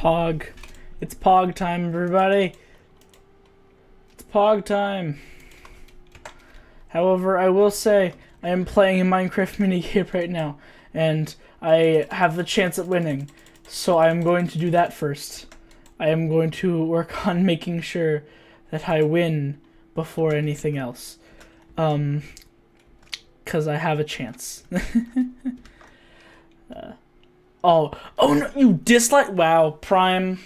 Pog. It's Pog time, everybody. It's Pog time. However, I will say I am playing a Minecraft minigame right now, and I have the chance at winning. So I am going to do that first. I am going to work on making sure that I win before anything else. 'Cause I have a chance. Oh no, you dislike? Wow, Prime.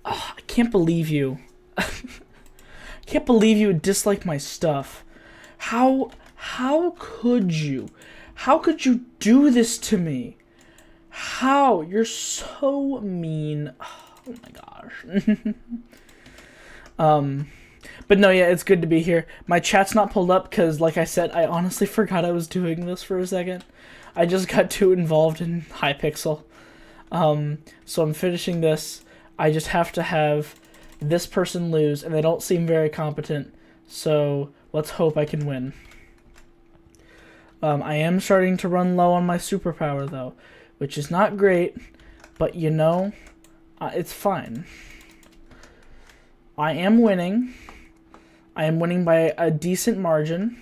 I can't believe you. Can't believe you would dislike my stuff. How could you? How could you do this to me? How? You're so mean. Oh my gosh. But no, yeah, it's good to be here. My chat's not pulled up because, like I said, I honestly forgot I was doing this for a second. I just got too involved in Hypixel. So I'm finishing this. I just have to have this person lose, and they don't seem very competent. So let's hope I can win. I am starting to run low on my superpower, though, which is not great, but you know, it's fine. I am winning. I am winning by a decent margin.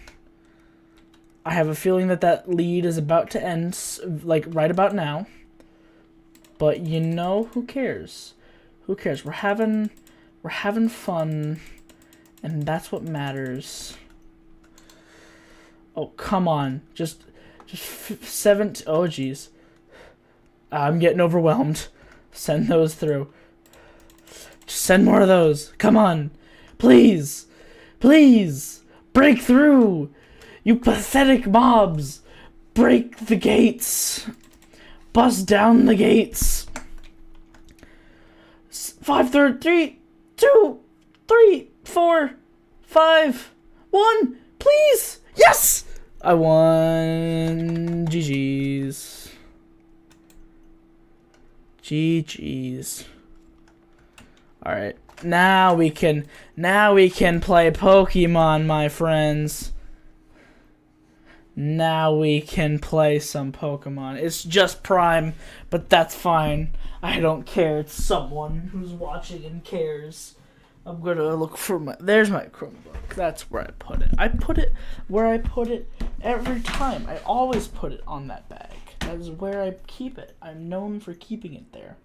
I have a feeling that that lead is about to end, like, right about now. But, you know, who cares? Who cares? We're having fun, and that's what matters. Oh, come on. Just 7... Oh, jeez. I'm getting overwhelmed. Send those through. Just send more of those. Come on. Please. Please. Break through. You pathetic mobs. Break the gates. Bust down the gates. 5, 3, 2, 3, 4, 5, 1. Please. Yes. I won. GG's. GG's. Alright. Now we can play Pokemon, my friends. Now we can play some Pokemon. It's just Prime, but that's fine. I don't care. It's someone who's watching and cares. I'm gonna look for there's my Chromebook. That's where I put it. I put it where I put it every time. I always put it on that bag. That is where I keep it. I'm known for keeping it there.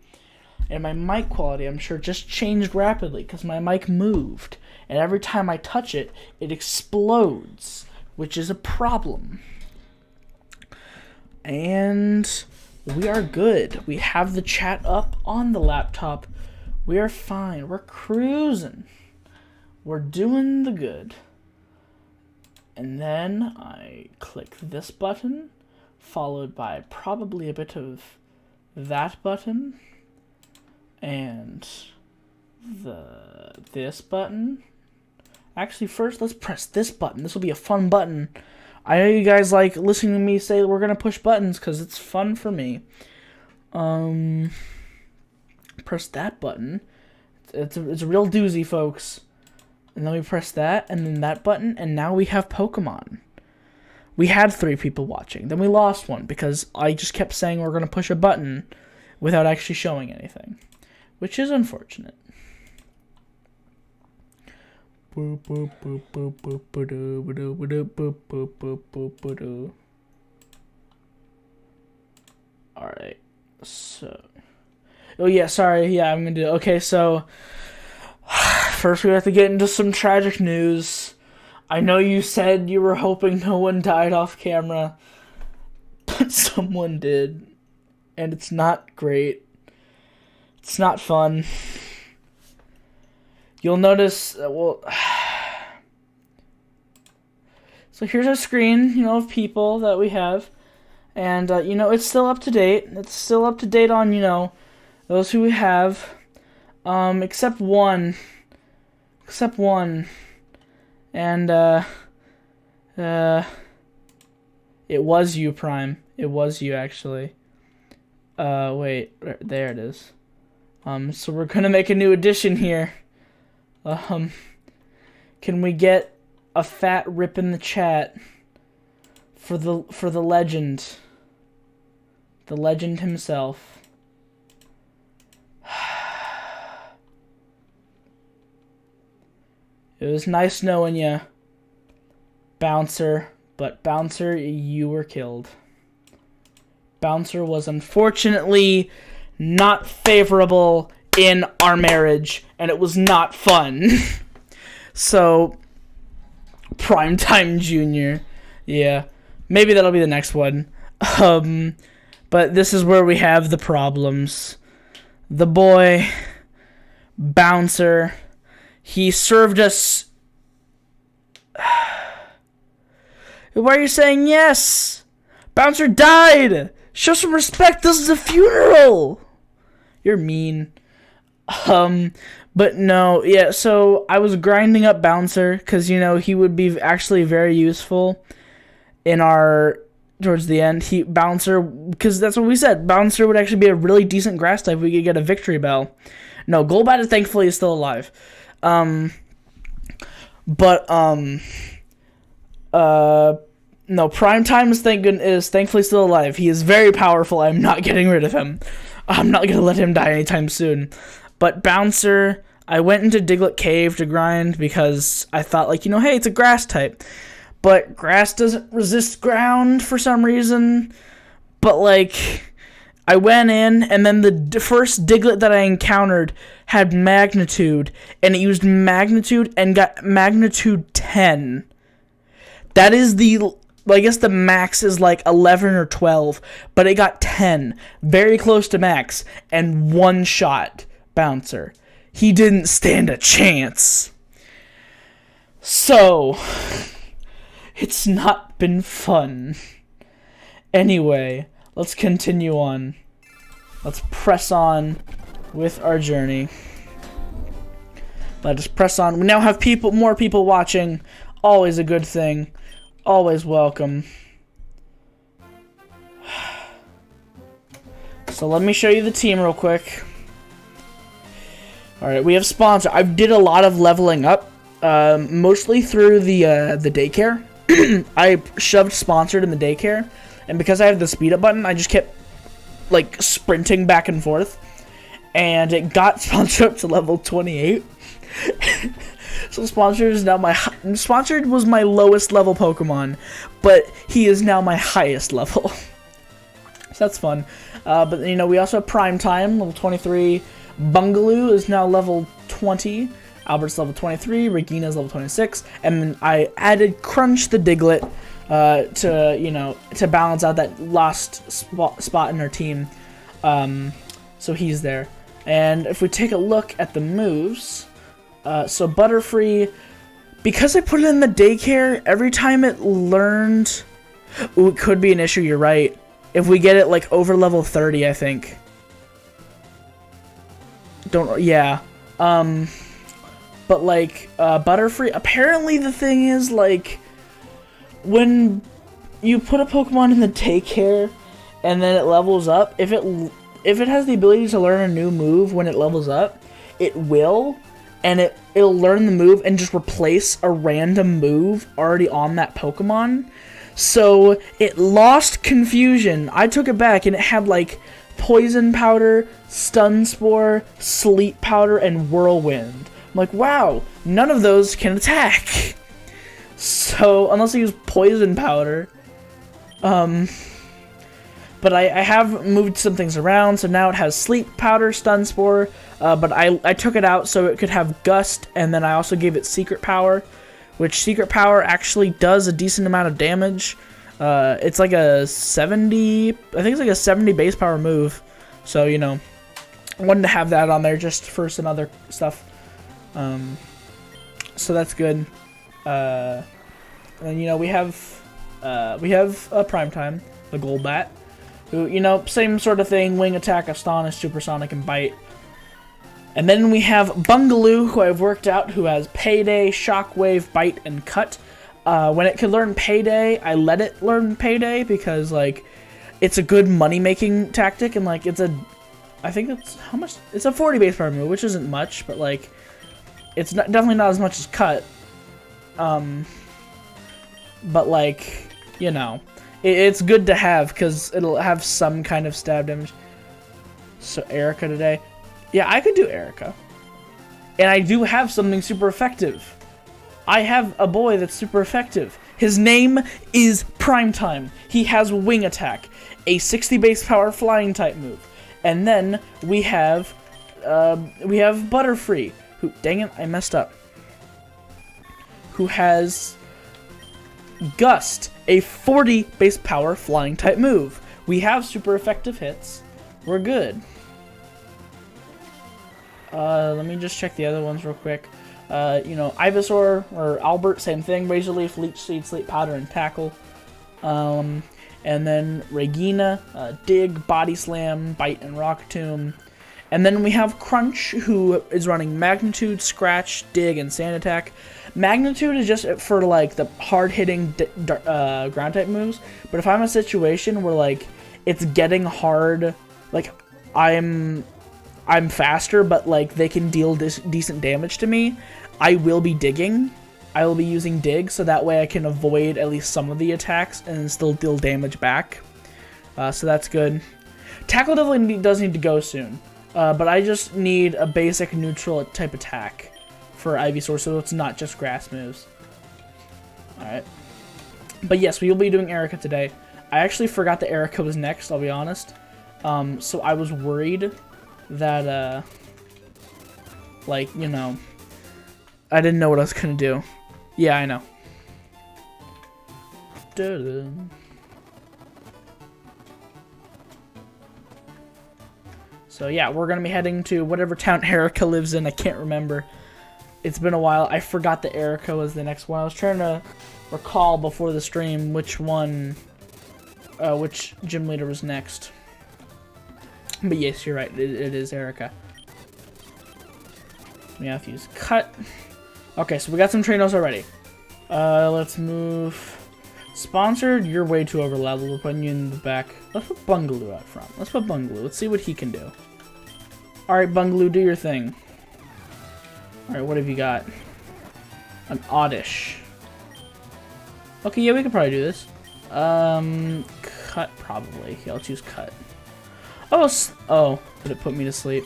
And my mic quality, I'm sure, just changed rapidly because my mic moved. And every time I touch it, it explodes, which is a problem. And we are good. We have the chat up on the laptop. We are fine. We're cruising. We're doing the good. And then I click this button, followed by probably a bit of that button, and this button. Actually, first, let's press this button. This will be a fun button. I know you guys like listening to me say we're going to push buttons because it's fun for me. Press that button. It's a real doozy, folks. And then we press that, and then that button, and now we have Pokemon. We had 3 people watching. Then we lost one because I just kept saying we're going to push a button without actually showing anything, which is unfortunate. Alright, so... Oh yeah, sorry, yeah, I'm gonna do... Okay, so... First we have to get into some tragic news. I know you said you were hoping no one died off camera, but someone did. And it's not great. It's not fun. You'll notice, well... So here's our screen, you know, of people that we have. And, you know, it's still up to date. It's still up to date on, you know, those who we have. Except one. Except one. And, it was you, Prime. It was you, actually. Wait, there it is. So we're gonna make a new addition here. Can we get a fat rip in the chat for the legend? The legend himself. It was nice knowing you, Bouncer, but Bouncer, you were killed. Bouncer was unfortunately not favorable in our marriage, and it was not fun. So, Primetime Junior. Yeah, maybe that'll be the next one. But this is where we have the problems. The boy, Bouncer, he served us... Why are you saying yes? Bouncer died! Show some respect, this is a funeral! You're mean. But no, yeah, so I was grinding up Bouncer, because, you know, he would be actually very useful in our... Towards the end, Bouncer, because that's what we said, Bouncer would actually be a really decent grass type. We could get a victory bell. No, Golbat thankfully is still alive. No, Primetime is thankfully still alive. He is very powerful. I'm not getting rid of him. I'm not gonna let him die anytime soon. But Bouncer, I went into Diglett Cave to grind because I thought, like, you know, hey, it's a grass type. But grass doesn't resist ground for some reason. But, like, I went in, and then the first Diglett that I encountered had Magnitude, and it used Magnitude and got Magnitude 10. That is I guess the max is like 11 or 12, but it got 10. Very close to max, and one shot Bouncer. He didn't stand a chance. So... It's not been fun. Anyway, let's continue on. Let's press on with our journey. Let us press on. We now have more people watching. Always a good thing. Always welcome. So let me show you the team real quick. Alright, we have sponsor. I did a lot of leveling up, mostly through the daycare. I shoved sponsored in the daycare, and because I have the speed up button, I just kept like sprinting back and forth, and it got sponsored up to level 28. So sponsored is now sponsored was my lowest level Pokemon, but he is now my highest level. So that's fun. But you know, we also have Prime Time, level 23. Bungaloo is now level 20. Albert's level 23. Regina's level 26. And I added Crunch the Diglett to balance out that lost spot in our team. So he's there. And if we take a look at the moves, so Butterfree, because I put it in the daycare, every time it learned, ooh, it could be an issue. You're right. If we get it like over level 30, I think. Yeah. But like Butterfree, apparently the thing is like when you put a Pokemon in the daycare and then it levels up, if it has the ability to learn a new move when it levels up, it will, and it'll learn the move and just replace a random move already on that Pokemon. So it lost Confusion. I took it back and it had like Poison Powder, Stun Spore, Sleep Powder, and Whirlwind. I'm like, wow, none of those can attack. So unless I use Poison Powder, but I have moved some things around, so now it has Sleep Powder, Stun Spore, but I took it out so it could have Gust, and then I also gave it Secret Power, which Secret Power actually does a decent amount of damage. It's like a 70, I think it's like a 70 base power move, so, you know, I wanted to have that on there just for some other stuff, so that's good. And, you know, we have Primetime, the Golbat, who, you know, same sort of thing, Wing Attack, Astonish, Supersonic, and Bite. And then we have Bungaloo, who I've worked out, who has Payday, Shockwave, Bite, and Cut. When it could learn Payday, I let it learn Payday because, like, it's a good money-making tactic, and, like, I think it's, how much? It's a 40 base power move, which isn't much, but, like, it's definitely not as much as Cut. But, like, you know, it's good to have because it'll have some kind of stab damage. So, Erica today. Yeah, I could do Erica. And I do have something super effective. I have a boy that's super effective. His name is Primetime. He has Wing Attack, a 60 base power flying type move. And then we have Butterfree, who, dang it, I messed up. Who has Gust, a 40 base power flying type move. We have super effective hits. We're good. Let me just check the other ones real quick. You know, Ivysaur or Albert, same thing. Razor Leaf, Leech Seed, Sleep Powder, and Tackle. And then Regina, Dig, Body Slam, Bite, and Rock Tomb. And then we have Crunch, who is running Magnitude, Scratch, Dig, and Sand Attack. Magnitude is just for, like, the hard-hitting ground-type moves. But if I'm in a situation where, like, it's getting hard, like, I'm faster, but, like, they can deal decent damage to me, I will be digging. I will be using Dig, so that way I can avoid at least some of the attacks and still deal damage back. So that's good. Tackle definitely does need to go soon. But I just need a basic neutral type attack for Ivysaur, so it's not just grass moves. Alright. But yes, we will be doing Erica today. I actually forgot that Erica was next, I'll be honest. So I was worried that, like, you know, I didn't know what I was gonna do. Yeah, I know. So yeah, we're gonna be heading to whatever town Erica lives in. I can't remember. It's been a while. I forgot that Erica was the next one. I was trying to recall before the stream which one, which gym leader was next. But yes, you're right. It is Erica. We have to use Cut. Okay, so we got some Trinos already. Let's move. Sponsored, you're way too over leveled. We're putting you in the back. Let's put Bungaloo out front. Let's put Bungaloo. Let's see what he can do. Alright, Bungaloo, do your thing. Alright, what have you got? An Oddish. Okay, yeah, we could probably do this. Cut, probably. Yeah, I'll choose Cut. Oh, did it put me to sleep?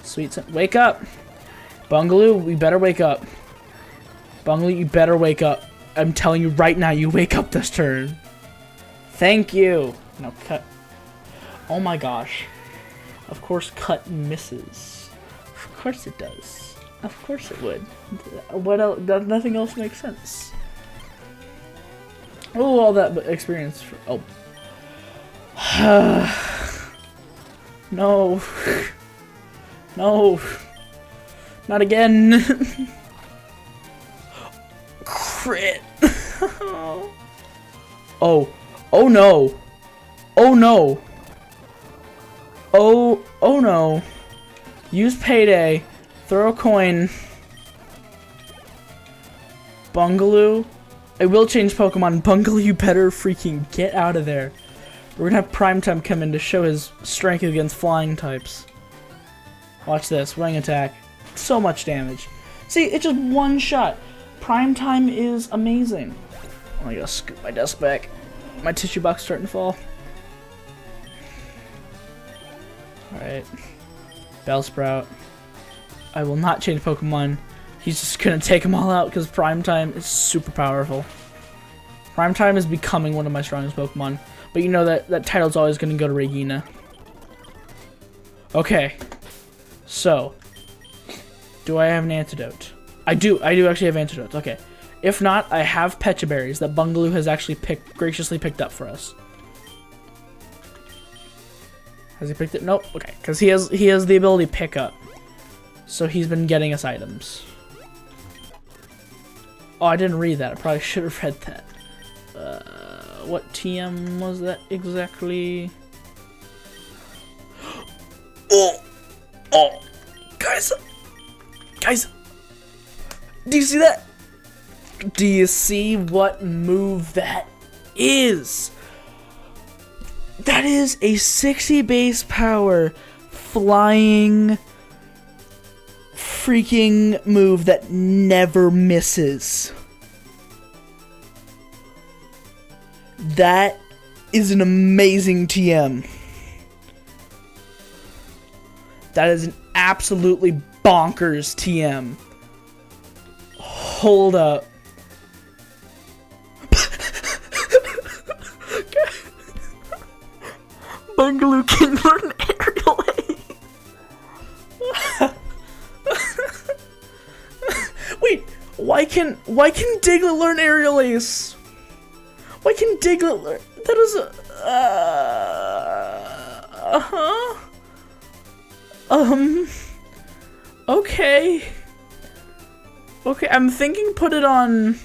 Sweet. Wake up! Bungaloo, we better wake up. Bungaloo, you better wake up. I'm telling you right now, you wake up this turn. Thank you. No, Cut. Oh my gosh. Of course, Cut misses. Of course it does. Of course it would. What else? Nothing else makes sense. Oh, all that experience. Oh. No. No. Not again. Crit. Oh. Oh no. Oh no. Oh no. Use Payday. Throw a coin. Bungaloo. I will change Pokemon. Bungaloo, you better freaking get out of there. We're gonna have Primetime come in to show his strength against flying types. Watch this. Wing attack. So much damage. See, it's just one shot. Primetime is amazing. Oh, I gotta scoot my desk back. My tissue box starting to fall. Alright. Bellsprout. I will not change Pokemon. He's just gonna take them all out because Primetime is super powerful. Primetime is becoming one of my strongest Pokemon. But you know that title's always gonna go to Regina. Okay. So. Do I have an antidote? I do actually have antidotes. Okay. If not, I have Pecha Berries that Bungaloo has actually graciously picked up for us. Has he picked it? Nope. Okay, because he has the ability to pick up. So he's been getting us items. Oh, I didn't read that. I probably should have read that. What TM was that exactly? Oh, guys, do you see that? Do you see what move that is? That is a 60 base power flying freaking move that never misses. That is an amazing TM. That is an absolutely bonkers TM. Hold up. Bungaloo can learn aerial aim. Wait, why can Diglett learn aerial ace? Why can Diglett learn? That is a okay. Okay, I'm thinking put it on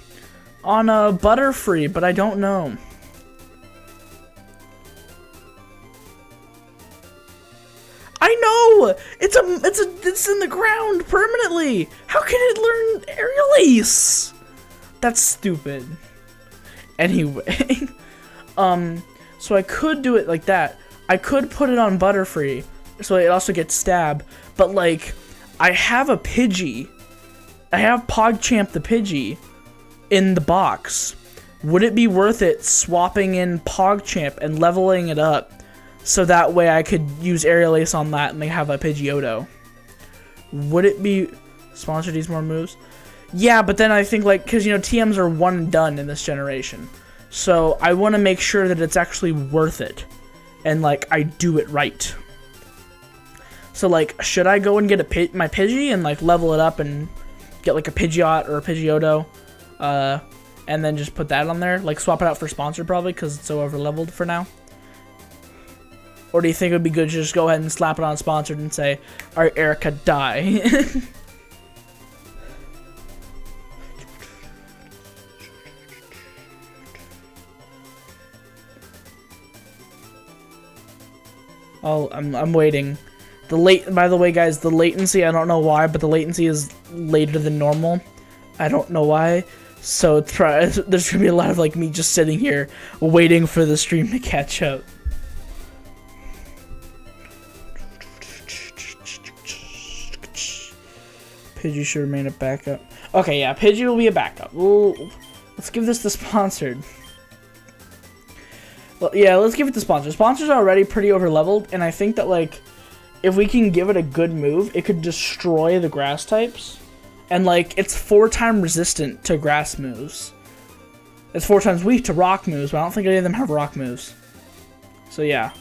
a Butterfree, but I don't know. I know! It's in the ground permanently! How can it learn aerial ace? That's stupid. Anyway. So I could do it like that. I could put it on Butterfree, so it also gets stab, but like, I have a Pidgey. I have PogChamp the Pidgey in the box. Would it be worth it swapping in PogChamp and leveling it up so that way I could use Aerial Ace on that and they have a Pidgeotto? Would it be sponsored these more moves? Yeah, but then I think like, because you know TMs are one and done in this generation. So I want to make sure that it's actually worth it and like I do it right. So like, should I go and get my Pidgey and like level it up and get like a Pidgeot or a Pidgeotto, and then just put that on there, like swap it out for sponsored probably because it's so over leveled for now? Or do you think it would be good to just go ahead and slap it on sponsored and say, alright Erica, die? Oh, I'm waiting. By the way, guys, the latency, I don't know why, but the latency is later than normal. I don't know why. So there's gonna be a lot of like me just sitting here waiting for the stream to catch up. Pidgey should remain a backup. Okay, yeah, Pidgey will be a backup. Let's give this to sponsored. Well, yeah, let's give it to sponsored. Sponsors are already pretty over-leveled, and I think that, like, if we can give it a good move, it could destroy the grass types. And, like, it's 4 times resistant to grass moves. It's 4 times weak to rock moves, but I don't think any of them have rock moves. So, yeah.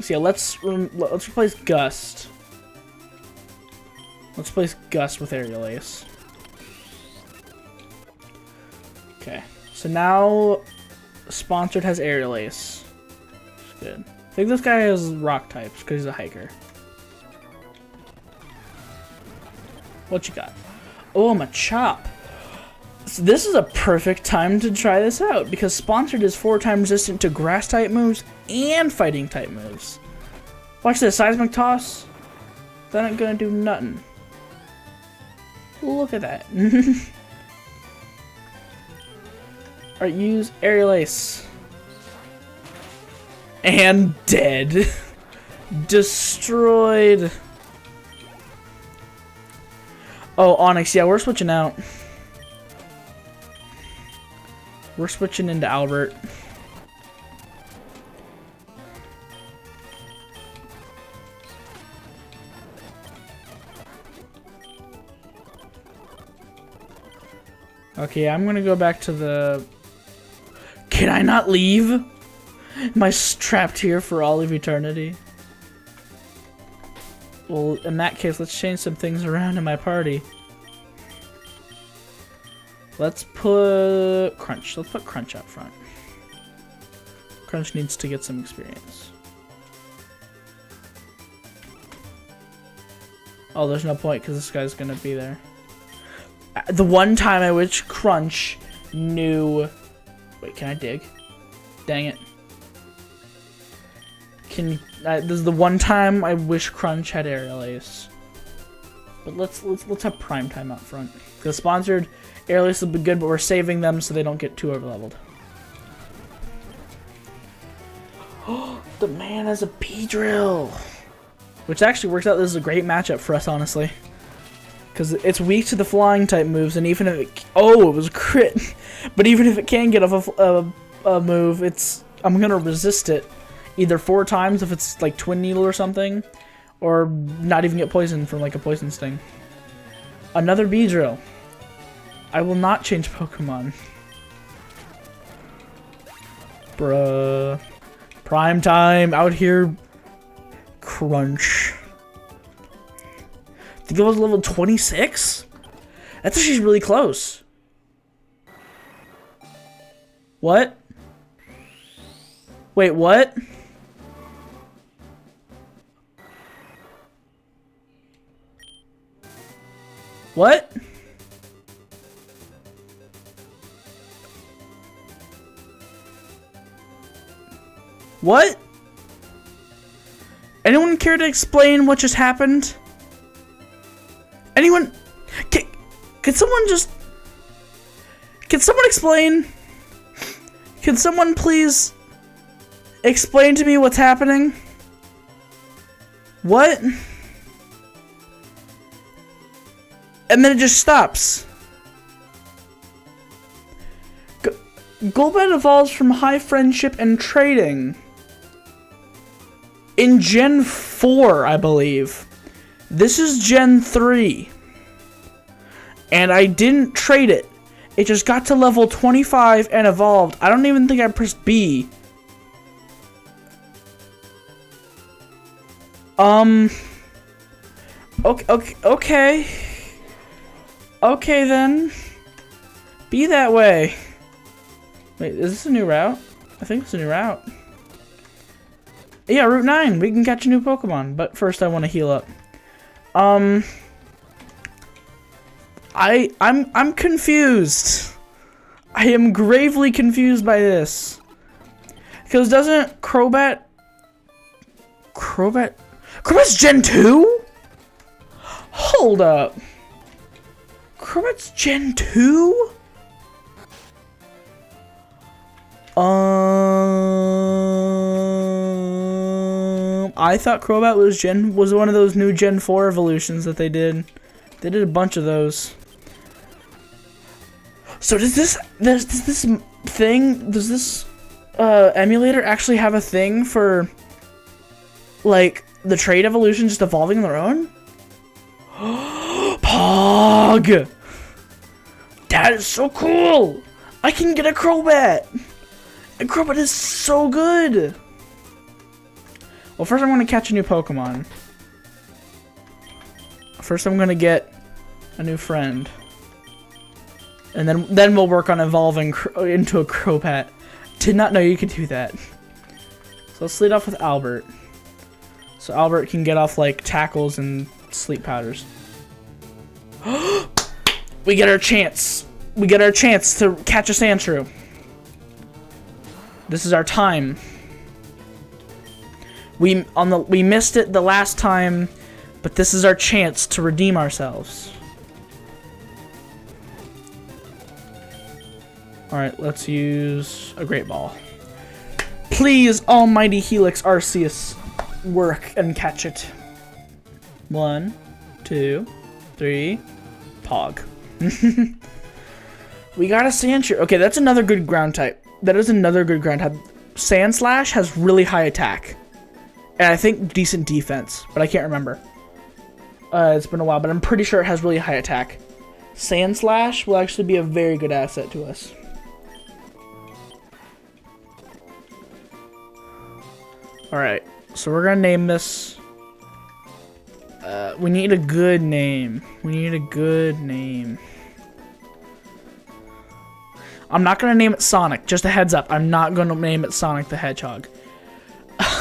So, yeah, let's replace Gust. Let's place Gust with Aerial Ace. Okay. So now, Sponsored has Aerial Ace. That's good. I think this guy has Rock types, because he's a hiker. What you got? Oh, I'm a Chop. So this is a perfect time to try this out, because Sponsored is 4 times resistant to Grass type moves and Fighting type moves. Watch this, Seismic Toss. That ain't gonna do nothing. Look at that. Alright, use Aerial Ace. And dead. Destroyed. Oh, Onyx, yeah, we're switching out. We're switching into Albert. Okay, I'm gonna go back to the... Can I not leave? Am I trapped here for all of eternity? Well, in that case, let's change some things around in my party. Let's put Crunch. Let's put Crunch up front. Crunch needs to get some experience. Oh, there's no point because this guy's gonna be there. The one time I wish Crunch knew... Wait, can I dig? Dang it. This is the one time I wish Crunch had Aerial Ace. But let's have Prime Time up front. Because Sponsored Aerial Ace will be good, but we're saving them so they don't get too overleveled. Oh, the man has a P-Drill! Which actually works out. This is a great matchup for us, honestly. Because it's weak to the flying type moves, and even if it... Oh, it was a crit! But even if it can get off a move, I'm gonna resist it. Either 4 times if it's like Twin Needle or something, or not even get poisoned from like a Poison Sting. Another Beedrill. I will not change Pokemon. Bruh. Prime time out here. Crunch. I think it was level 26? That's actually really close. What? Wait, what? What? What? Anyone care to explain what just happened? Anyone? Can someone just... Can someone explain? Can someone please explain to me what's happening? What? And then it just stops. Golbat evolves from High Friendship and Trading. In Gen 4, I believe. This is Gen 3. And I didn't trade it. It just got to level 25 and evolved. I don't even think I pressed B. Okay. Okay then. Be that way. Wait, is this a new route? I think it's a new route. Yeah, Route 9. We can catch a new Pokemon. But first I want to heal up. I'm confused. I am gravely confused by this. Because doesn't Crobat's Gen 2? Hold up. Crobat's Gen 2? I thought Crobat was one of those new Gen 4 evolutions that they did. They did a bunch of those. So does this emulator actually have a thing for like the trait evolution just evolving their own? Pog! That is so cool! I can get a Crobat! And Crobat is so good! Well, first I'm going to catch a new Pokemon. First I'm going to get a new friend. And then we'll work on evolving into a Crobat. Did not know you could do that. So let's lead off with Albert. So Albert can get off like tackles and sleep powders. We get our chance. We get our chance to catch a Sandshrew. This is our time. We missed it the last time, but this is our chance to redeem ourselves. Alright, let's use a Great Ball. Please, almighty Helix Arceus, work and catch it. 1, 2, 3, Pog. We got a Sandshrew. Okay, that's another good ground type. That is another good ground type. Sandslash has really high attack. And I think decent defense, but I can't remember. It's been a while, but I'm pretty sure it has really high attack. Sandslash will actually be a very good asset to us. Alright, so we're gonna name this... we need a good name. We need a good name. I'm not gonna name it Sonic, just a heads up. I'm not gonna name it Sonic the Hedgehog. I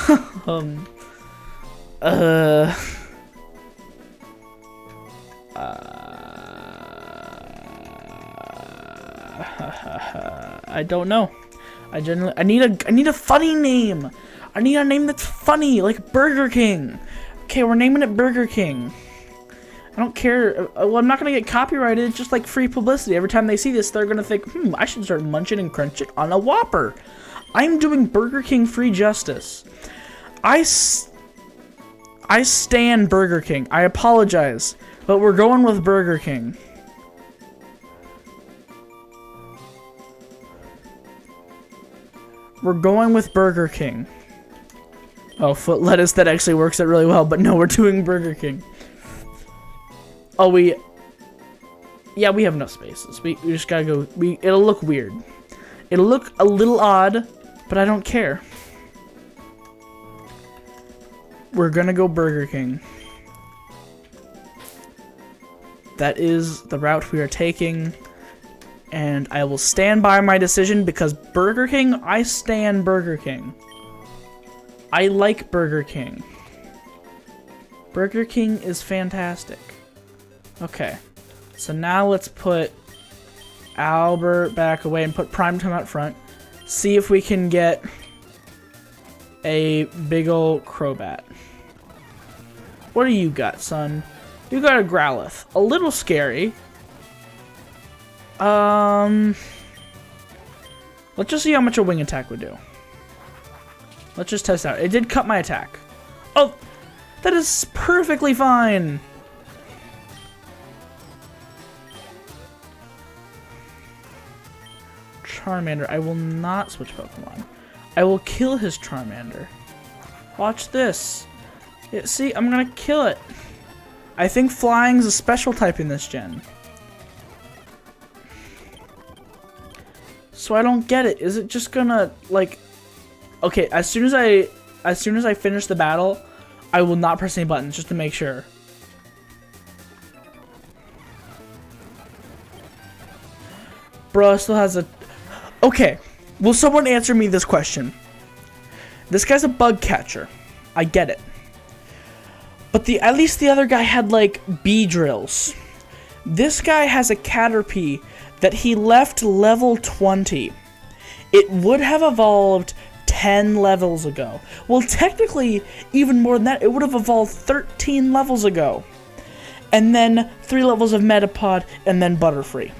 don't know. I need a funny name. I need a name that's funny, like Burger King. Okay, we're naming it Burger King. I don't care. Well, I'm not gonna get copyrighted. It's just like free publicity. Every time they see this, they're gonna think, I should start munching and crunching on a Whopper. I'm doing Burger King free justice. I stand Burger King. I apologize, but we're going with Burger King. We're going with Burger King. Oh, foot lettuce, that actually works out really well, but no, we're doing Burger King. Oh, yeah, we have no spaces. We just gotta go, it'll look weird. It'll look a little odd, but I don't care. We're gonna go Burger King. That is the route we are taking. And I will stand by my decision because Burger King, I stand Burger King. I like Burger King. Burger King is fantastic. Okay. So now let's put Albert back away and put Primetime out front. See if we can get a big ol' Crobat. What do you got, son? You got a Growlithe. A little scary. Let's just see how much a wing attack would do. Let's just test out. It did cut my attack. Oh, that is perfectly fine. Charmander. I will not switch Pokemon. I will kill his Charmander. Watch this. Yeah, see, I'm gonna kill it. I think Flying's a special type in this gen. So I don't get it. Is it just gonna, like... Okay, as soon as I finish the battle, I will not press any buttons, just to make sure. Bro, still has a... Okay, will someone answer me this question? This guy's a bug catcher. I get it. But at least the other guy had, like, bee drills. This guy has a Caterpie that he left level 20. It would have evolved 10 levels ago. Well, technically, even more than that, it would have evolved 13 levels ago. and then 3 levels of Metapod, and then Butterfree.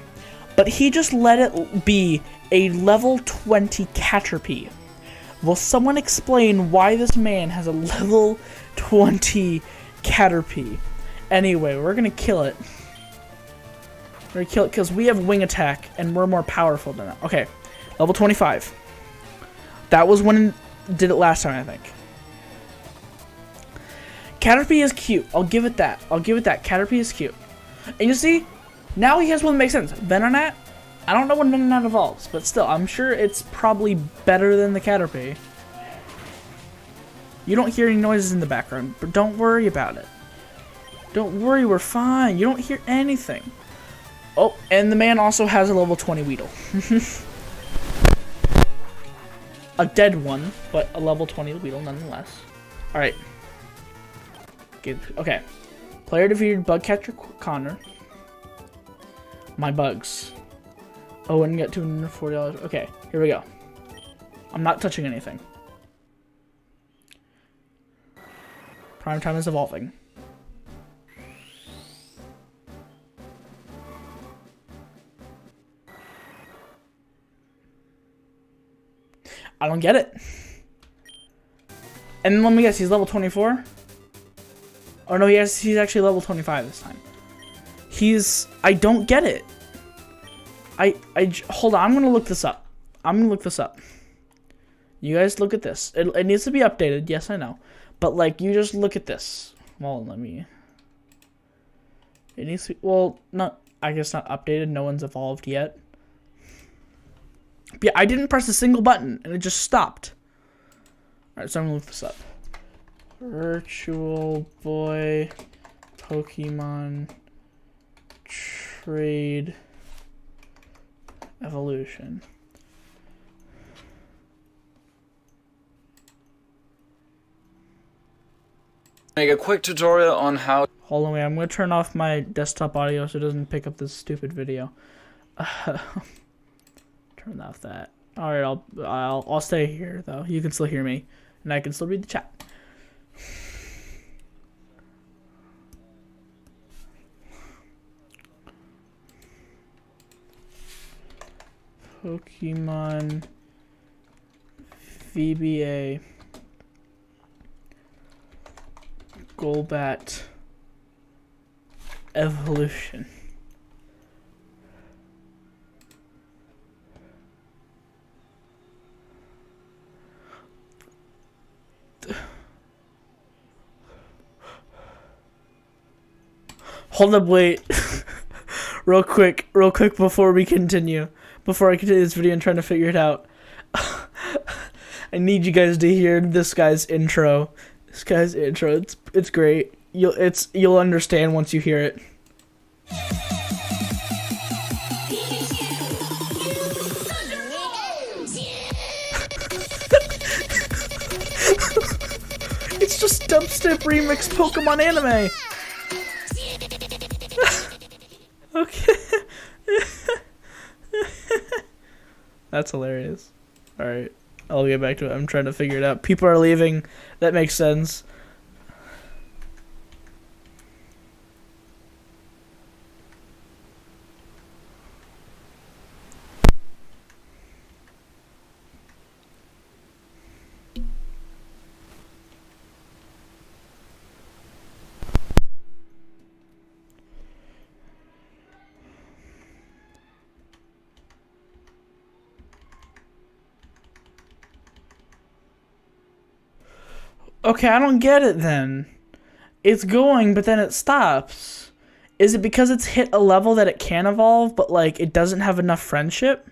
But he just let it be a level 20 Caterpie. Will someone explain why this man has a level 20 Caterpie? Anyway, we're gonna kill it. We're gonna kill it because we have Wing Attack, and we're more powerful than that. Okay, level 25. That was when it did it last time, I think. Caterpie is cute. I'll give it that. Caterpie is cute. And you see, now he has one that makes sense. Venonat? I don't know when Venonat evolves, but still, I'm sure it's probably better than the Caterpie. You don't hear any noises in the background, but don't worry about it. Don't worry, we're fine. You don't hear anything. Oh, and the man also has a level 20 Weedle. A dead one, but a level 20 Weedle nonetheless. Alright. Okay. Player defeated Bugcatcher Connor. My bugs. Oh, and get $240. Okay, here we go. I'm not touching anything. Prime time is evolving. I don't get it. And let me guess, he's level 24? Oh no, he's actually level 25 this time. I don't get it. Hold on, I'm gonna look this up. You guys look at this. It needs to be updated, yes I know. But like, you just look at this. Well, it needs to be, well, I guess not updated, no one's evolved yet. But yeah, I didn't press a single button, and it just stopped. Alright, so I'm gonna look this up. Virtual Boy Pokemon Trade Evolution. Make a quick tutorial on how. Hold on, wait, I'm gonna turn off my desktop audio so it doesn't pick up this stupid video. Turn off that. All right, I'll stay here though. You can still hear me, and I can still read the chat. Pokemon VBA Golbat Evolution. Hold up, wait. real quick before we continue. Before I continue this video and trying to figure it out. I need you guys to hear this guy's intro. It's great. You'll understand once you hear it. It's just dubstep remix Pokemon anime. Okay. That's hilarious. Alright, I'll get back to it. I'm trying to figure it out. People are leaving. That makes sense. Okay, I don't get it then. It's going, but then it stops. Is it because it's hit a level that it can evolve, but like it doesn't have enough friendship?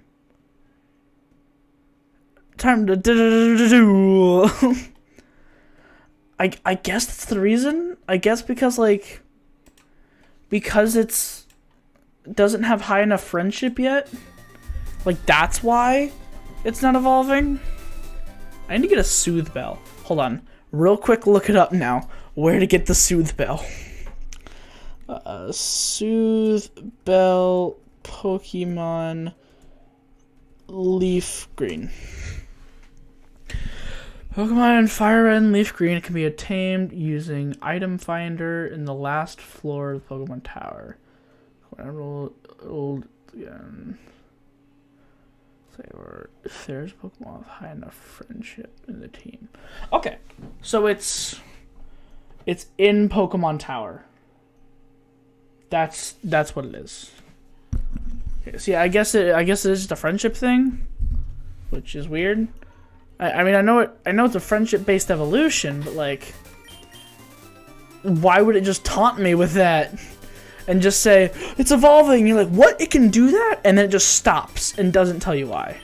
Time to do. I guess that's the reason. I guess because it's doesn't have high enough friendship yet. Like that's why it's not evolving. I need to get a Soothe Bell. Hold on. Real quick, look it up now. Where to get the Soothe Bell. Soothe Bell Pokemon Leaf Green. Pokemon in Fire Red and Leaf Green can be tamed using Item Finder in the last floor of the Pokemon Tower. Old again. If there's Pokemon with high enough friendship in the team. Okay, so it's in Pokemon Tower. That's what it is. Okay, so yeah, I guess it is just a friendship thing, which is weird. I mean, I know it's a friendship-based evolution, but like, why would it just taunt me with that and just say it's evolving? And you're like, what? It can do that, and then it just stops and doesn't tell you why.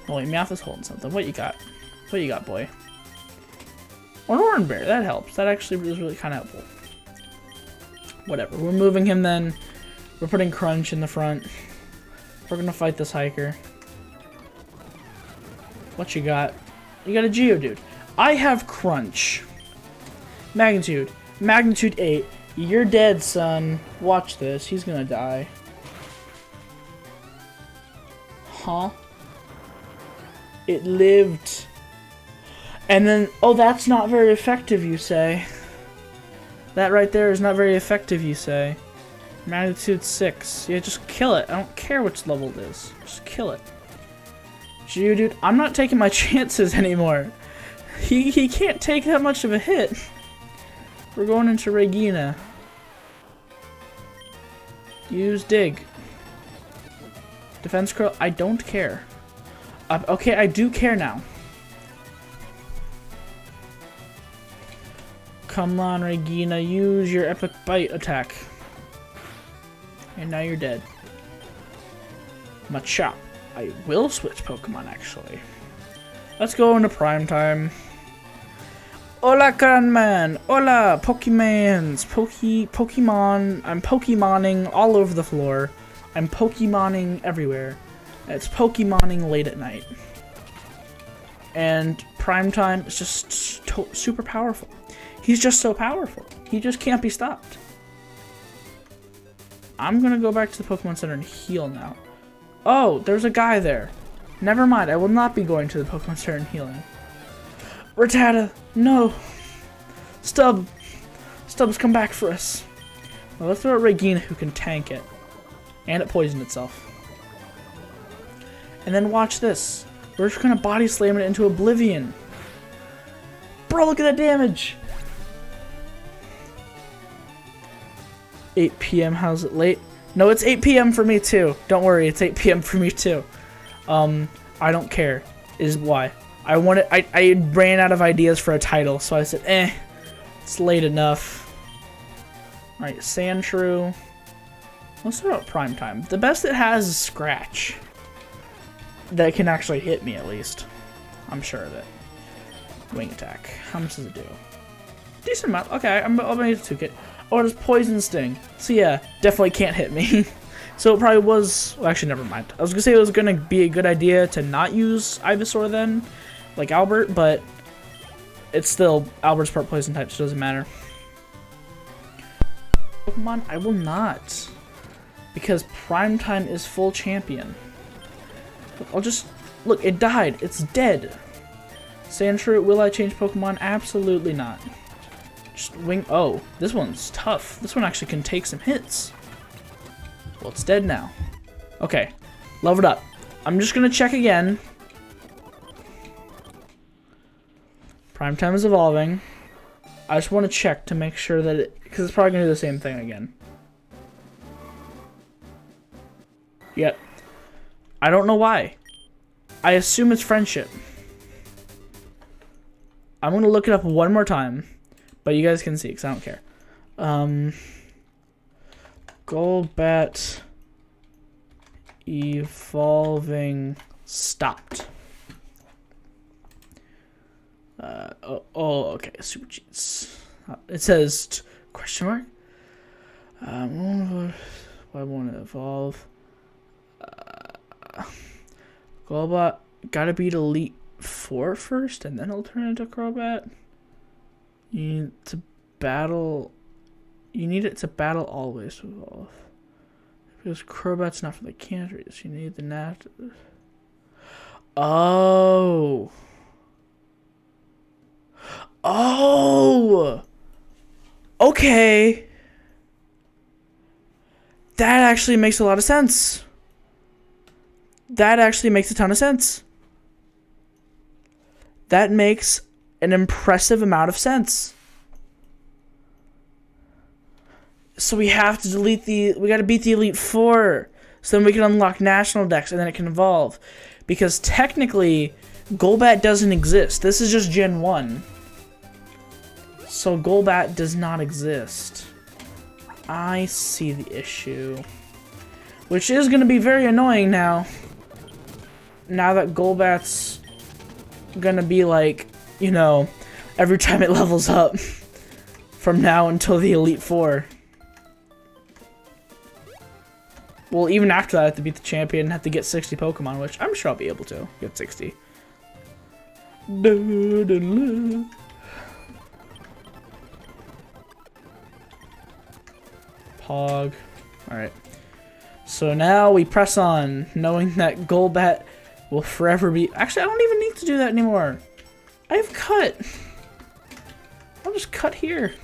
Oh wait, Meowth is holding something. What you got? What you got, boy? An Oran Bear. That helps. That actually is really kind of helpful. Whatever. We're moving him then. We're putting Crunch in the front. We're gonna fight this hiker. What you got? You got a Geodude. I have Crunch. Magnitude. Magnitude 8. You're dead, son. Watch this. He's gonna die. Huh? It lived. And then, oh, that's not very effective, you say. That right there is not very effective, you say. Magnitude 6. Yeah, just kill it. I don't care which level it is. Just kill it. Geodude, I'm not taking my chances anymore. He can't take that much of a hit. We're going into Regina. Use Dig. Defense Curl, I don't care. Okay, I do care now. Come on, Regina, use your Epic Bite attack. And now you're dead. Machop. I will switch Pokemon, actually. Let's go into prime time. Hola, Cranman! Hola, Pokemans! Pokemon. I'm Pokemoning all over the floor. I'm Pokemoning everywhere. It's Pokemoning late at night. And prime time is just super powerful. He's just so powerful. He just can't be stopped. I'm gonna go back to the Pokemon Center and heal now. Oh, there's a guy there. Never mind, I will not be going to the Pokemon Center and healing. Rattata, no. Stubbs, come back for us. Well, let's throw out Regina, who can tank it. And it poisoned itself. And then watch this. We're just gonna body slam it into oblivion. Bro, look at that damage. 8 p.m. How's it late? No, it's 8 p.m. for me too. Don't worry, it's 8 p.m. for me too. I don't care. Is why. I ran out of ideas for a title, so I said, it's late enough. Alright, Sandshrew. Let's throw out Prime Time. The best it has is Scratch. That can actually hit me, at least. I'm sure of it. Wing Attack. How much does it do? Decent amount. Okay, I'll make it to it. Oh, it's Poison Sting. So yeah, definitely can't hit me. So it probably was... Well, actually, never mind. I was gonna say it was gonna be a good idea to not use Ivysaur then, like Albert, but it's still... Albert's part Poison type, so it doesn't matter. Pokemon, I will not. Because Prime Time is full champion. I'll just... Look, it died. It's dead. Sandshrew, will I change Pokemon? Absolutely not. Just wing... Oh, this one's tough. This one actually can take some hits. Well, it's dead now. Okay, leveled up. I'm just gonna check again. Prime Time is evolving. I just want to check to make sure that it... Because it's probably gonna do the same thing again. Yep. I don't know why. I assume it's friendship. I'm gonna look it up one more time, but you guys can see because I don't care. Golbat evolving stopped. Okay, super cheats. It says question mark. I want to evolve. Golbat gotta beat Elite 4 first, and then it'll turn into Crobat. You need to battle. You need it to battle always to evolve. Because Crobat's not for the canteries. You need the nat. Oh. Oh! Okay. That actually makes a lot of sense. That actually makes a ton of sense. That makes an impressive amount of sense. So we have to delete we gotta beat the Elite Four. So then we can unlock national decks and then it can evolve. Because technically, Golbat doesn't exist. This is just Gen 1. So Golbat does not exist. I see the issue. Which is gonna be very annoying now. Now that Golbat's gonna be like, you know, every time it levels up. From now until the Elite Four. Well, even after that, I have to beat the champion and have to get 60 Pokemon, which I'm sure I'll be able to get 60. Pog. Alright. So now we press on, knowing that Golbat will forever be... Actually, I don't even need to do that anymore. I have cut. I'll just cut here.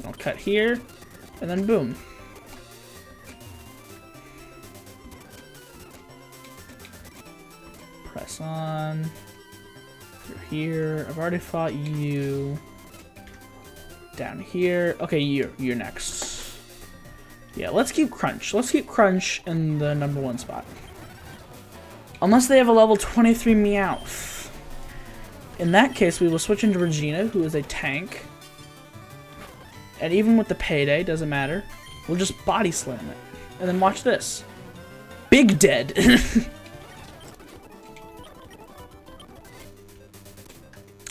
I'll cut here, and then boom. Press on. You're here. I've already fought you. Down here. Okay, you're next. Yeah, let's keep Crunch. Let's keep Crunch in the #1 spot. Unless they have a level 23 Meowth. In that case, we will switch into Regina, who is a tank. And even with the payday, doesn't matter. We'll just body slam it. And then watch this. Big dead.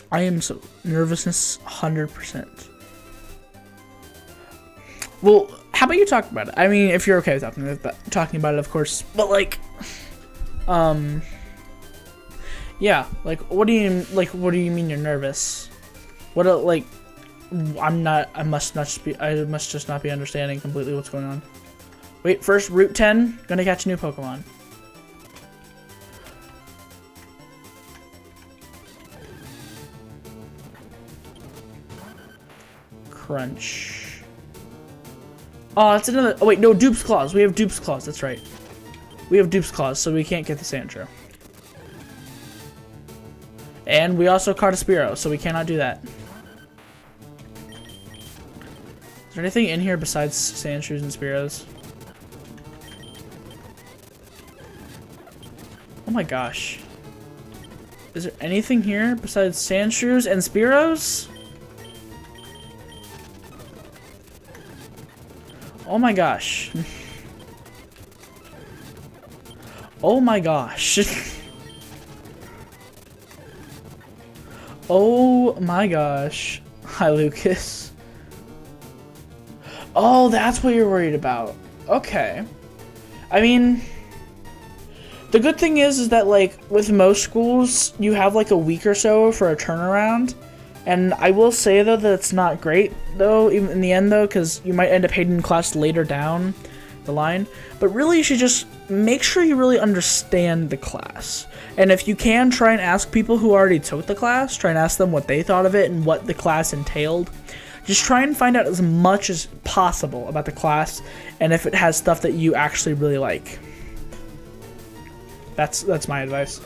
I am so... Nervousness, 100%. Well, how about you talk about it? I mean, if you're okay with talking about it, of course. But, like... Yeah, like, what do you mean you're nervous? What, like... I must just not be understanding completely what's going on. Wait, first, Route 10, gonna catch a new Pokemon. Crunch. Oh, that's another... Oh, wait, no, Dupe's Claws. We have Dupe's Claws, that's right. We have Dupe's Claws, so we can't get the Sandshrew. And we also caught a Spearow, so we cannot do that. Is there anything in here besides Sandshrews and Spearows? Oh my gosh. Is there anything here besides Sandshrews and Spearows? Oh my gosh. Oh my gosh. Oh my gosh. Hi, Lucas. Oh, that's what you're worried about. Okay. I mean, the good thing is that, like, with most schools, you have, like, a week or so for a turnaround. And I will say, though, that it's not great, though, even in the end, though, because you might end up hating class later down the line. But really, you should just make sure you really understand the class. And if you can, try and ask people who already took the class. Try and ask them what they thought of it and what the class entailed. Just try and find out as much as possible about the class and if it has stuff that you actually really like. That's my advice.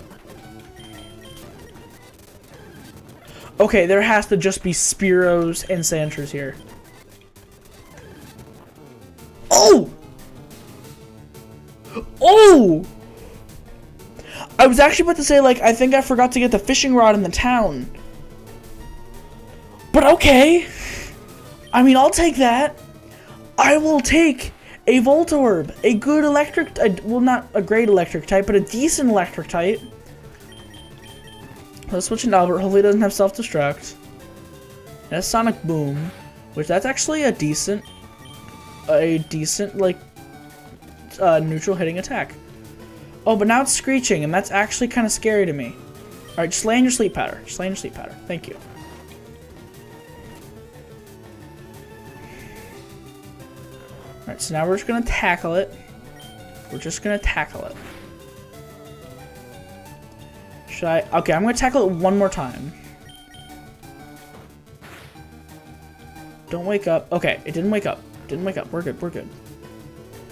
Okay, there has to just be Spearows and Sandshrews here. Oh! Oh! I was actually about to say, like, I think I forgot to get the fishing rod in the town. But okay. I mean, I'll take that. I will take a Voltorb, a good electric, well, not a great electric type, but a decent electric type. Let's switch into Albert. Hopefully it doesn't have self-destruct. And a Sonic Boom, which that's actually a decent, like, neutral hitting attack. Oh, but now it's screeching, and that's actually kind of scary to me. Alright, just land your sleep powder. Just land your sleep powder. Thank you. Alright, so now we're just gonna tackle it. We're just gonna tackle it. Should I? Okay, I'm gonna tackle it one more time. Don't wake up. Okay, it didn't wake up. Didn't wake up. We're good. We're good.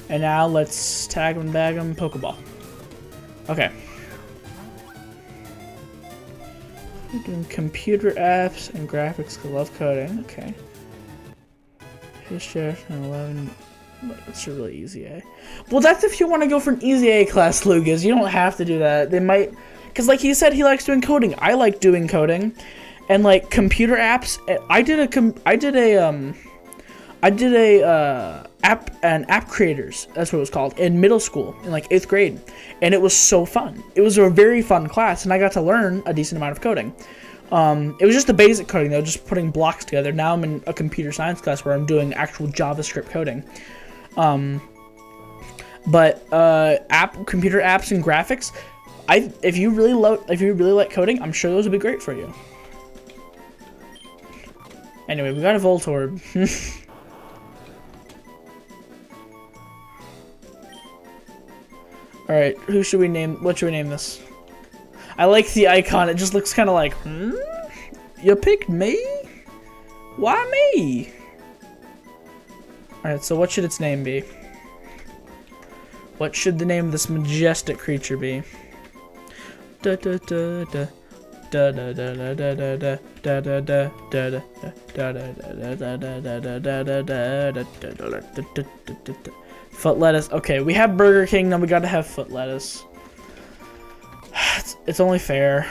And now let's tag him, bag him, Pokeball. Okay. We're doing computer apps and graphics. I love coding. Okay. History and 11. It's a really easy A. Well, that's if you want to go for an easy A class, Lucas. You don't have to do that. They might, because like he said, he likes doing coding. I like doing coding, and like computer apps. I did app creators. That's what it was called in middle school in like 8th grade, and it was so fun. It was a very fun class, and I got to learn a decent amount of coding. It was just the basic coding though, just putting blocks together. Now I'm in a computer science class where I'm doing actual JavaScript coding. Computer apps and graphics, if you really like coding, I'm sure those would be great for you. Anyway, we got a Voltorb. All right, who should we name? What should we name this? I like the icon. It just looks kind of like, you picked me? Why me? All right, so what should its name be? What should the name of this majestic creature be? Da da da da da da da da da da da da da da da da. Foot lettuce. Okay, we have Burger King, now we gotta have foot lettuce. It's only fair.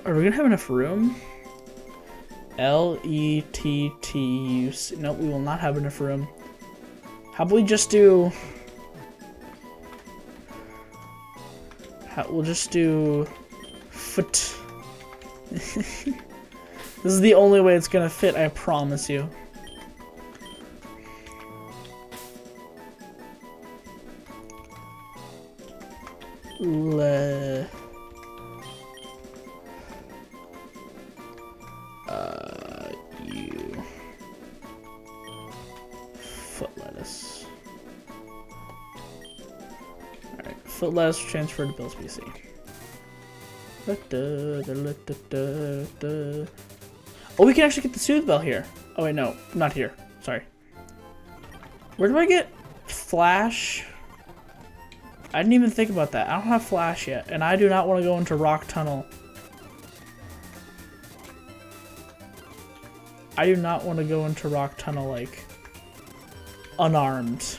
Are we gonna have enough room? L-E-T-T-U-C. No, we will not have enough room. How about we just do... We'll just do... Foot. This is the only way it's gonna fit, I promise you. You. Foot lettuce. Alright, foot lettuce transferred to Bill's PC. Oh, we can actually get the Soothe Bell here. Oh wait, no, not here. Sorry. Where do I get Flash? I didn't even think about that. I don't have Flash yet, and I do not want to go into Rock Tunnel. I do not want to go into Rock Tunnel, like, unarmed.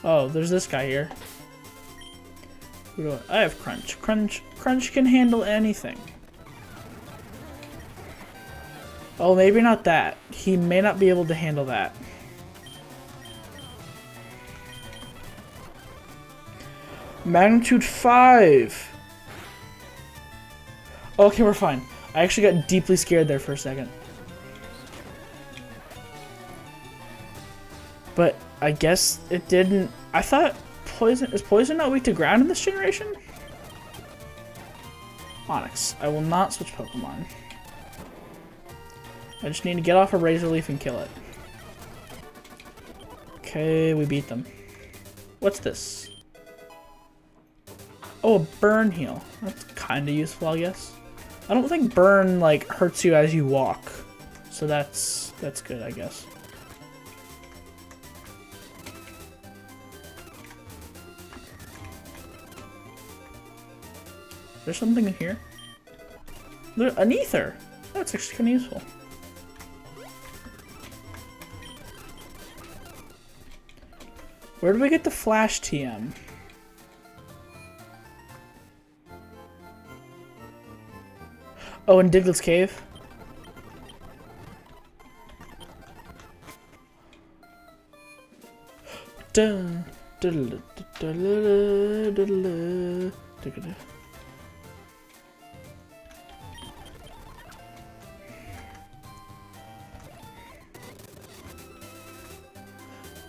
Oh, there's this guy here. I have Crunch. Crunch can handle anything. Oh, maybe not that. He may not be able to handle that. Magnitude 5. Okay, we're fine. I actually got deeply scared there for a second. But I guess it didn't. I thought poison is poison not weak to ground in this generation? Onyx. I will not switch Pokemon. I just need to get off a Razor Leaf and kill it. Okay, we beat them. What's this? Oh, a burn heal. That's kind of useful, I guess. I don't think burn, like, hurts you as you walk. So that's good, I guess. There's something in here. An ether. That's actually kind of useful. Where do we get the Flash TM? Oh, in Diglett's Cave?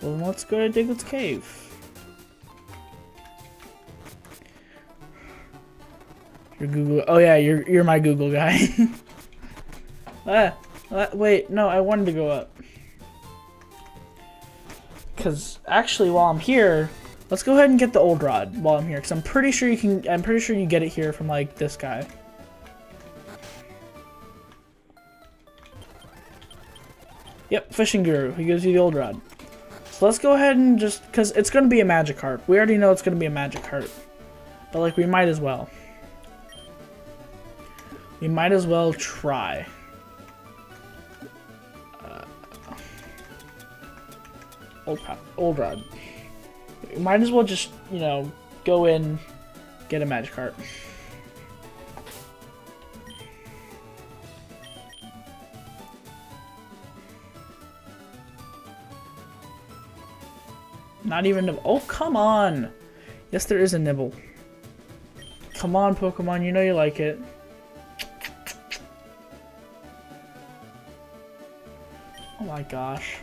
Well, let's go to Diglett's Cave. Your Google. Oh yeah, you're my Google guy. Ah. Wait, no, I wanted to go up. Because actually, while I'm here, let's go ahead and get the old rod while I'm here. Because I'm pretty sure you get it here from like this guy. Yep, fishing guru. He gives you the old rod. So let's go ahead and just, because it's going to be a Magikarp. We already know it's going to be a Magikarp. But like, we might as well. We might as well try. Old rod. We might as well just, you know, go in, get a Magikarp. Not even nibble. Oh, come on! Yes, there is a nibble. Come on, Pokemon, you know you like it. Oh my gosh.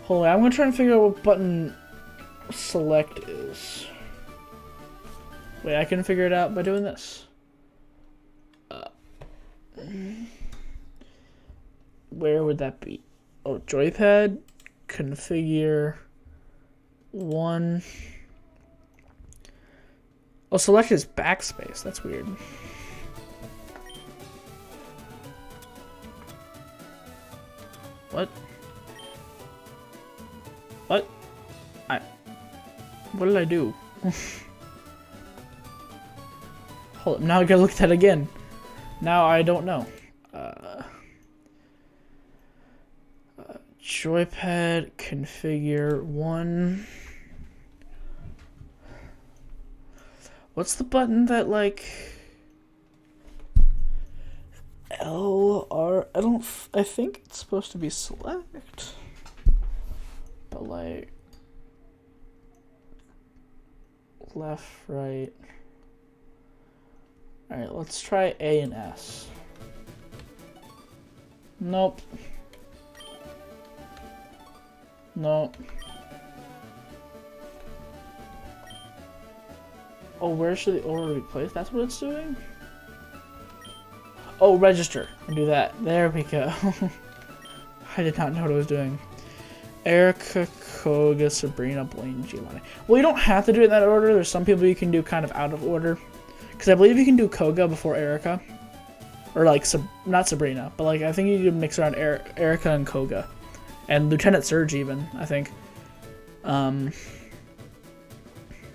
Hold on, I'm gonna try and figure out what button select is. Wait, I can figure it out by doing this. Where would that be? Oh, joypad, configure, 1. Oh, select is backspace, that's weird. What? What? What did I do? Hold up, now I gotta look at that again. Now I don't know. Joypad, configure, 1. What's the button that like... L, R, I think it's supposed to be select. But like... Left, right... Alright, let's try A and S. Nope. No. Oh, where should the order be placed? That's what it's doing? Oh, register. And do that. There we go. I did not know what it was doing. Erica, Koga, Sabrina, Blaine, Giovanni. Well, you don't have to do it in that order. There's some people you can do kind of out of order. Because I believe you can do Koga before Erica. Or like, not Sabrina, but like I think you can mix around Erica and Koga. And Lieutenant Surge even, I think.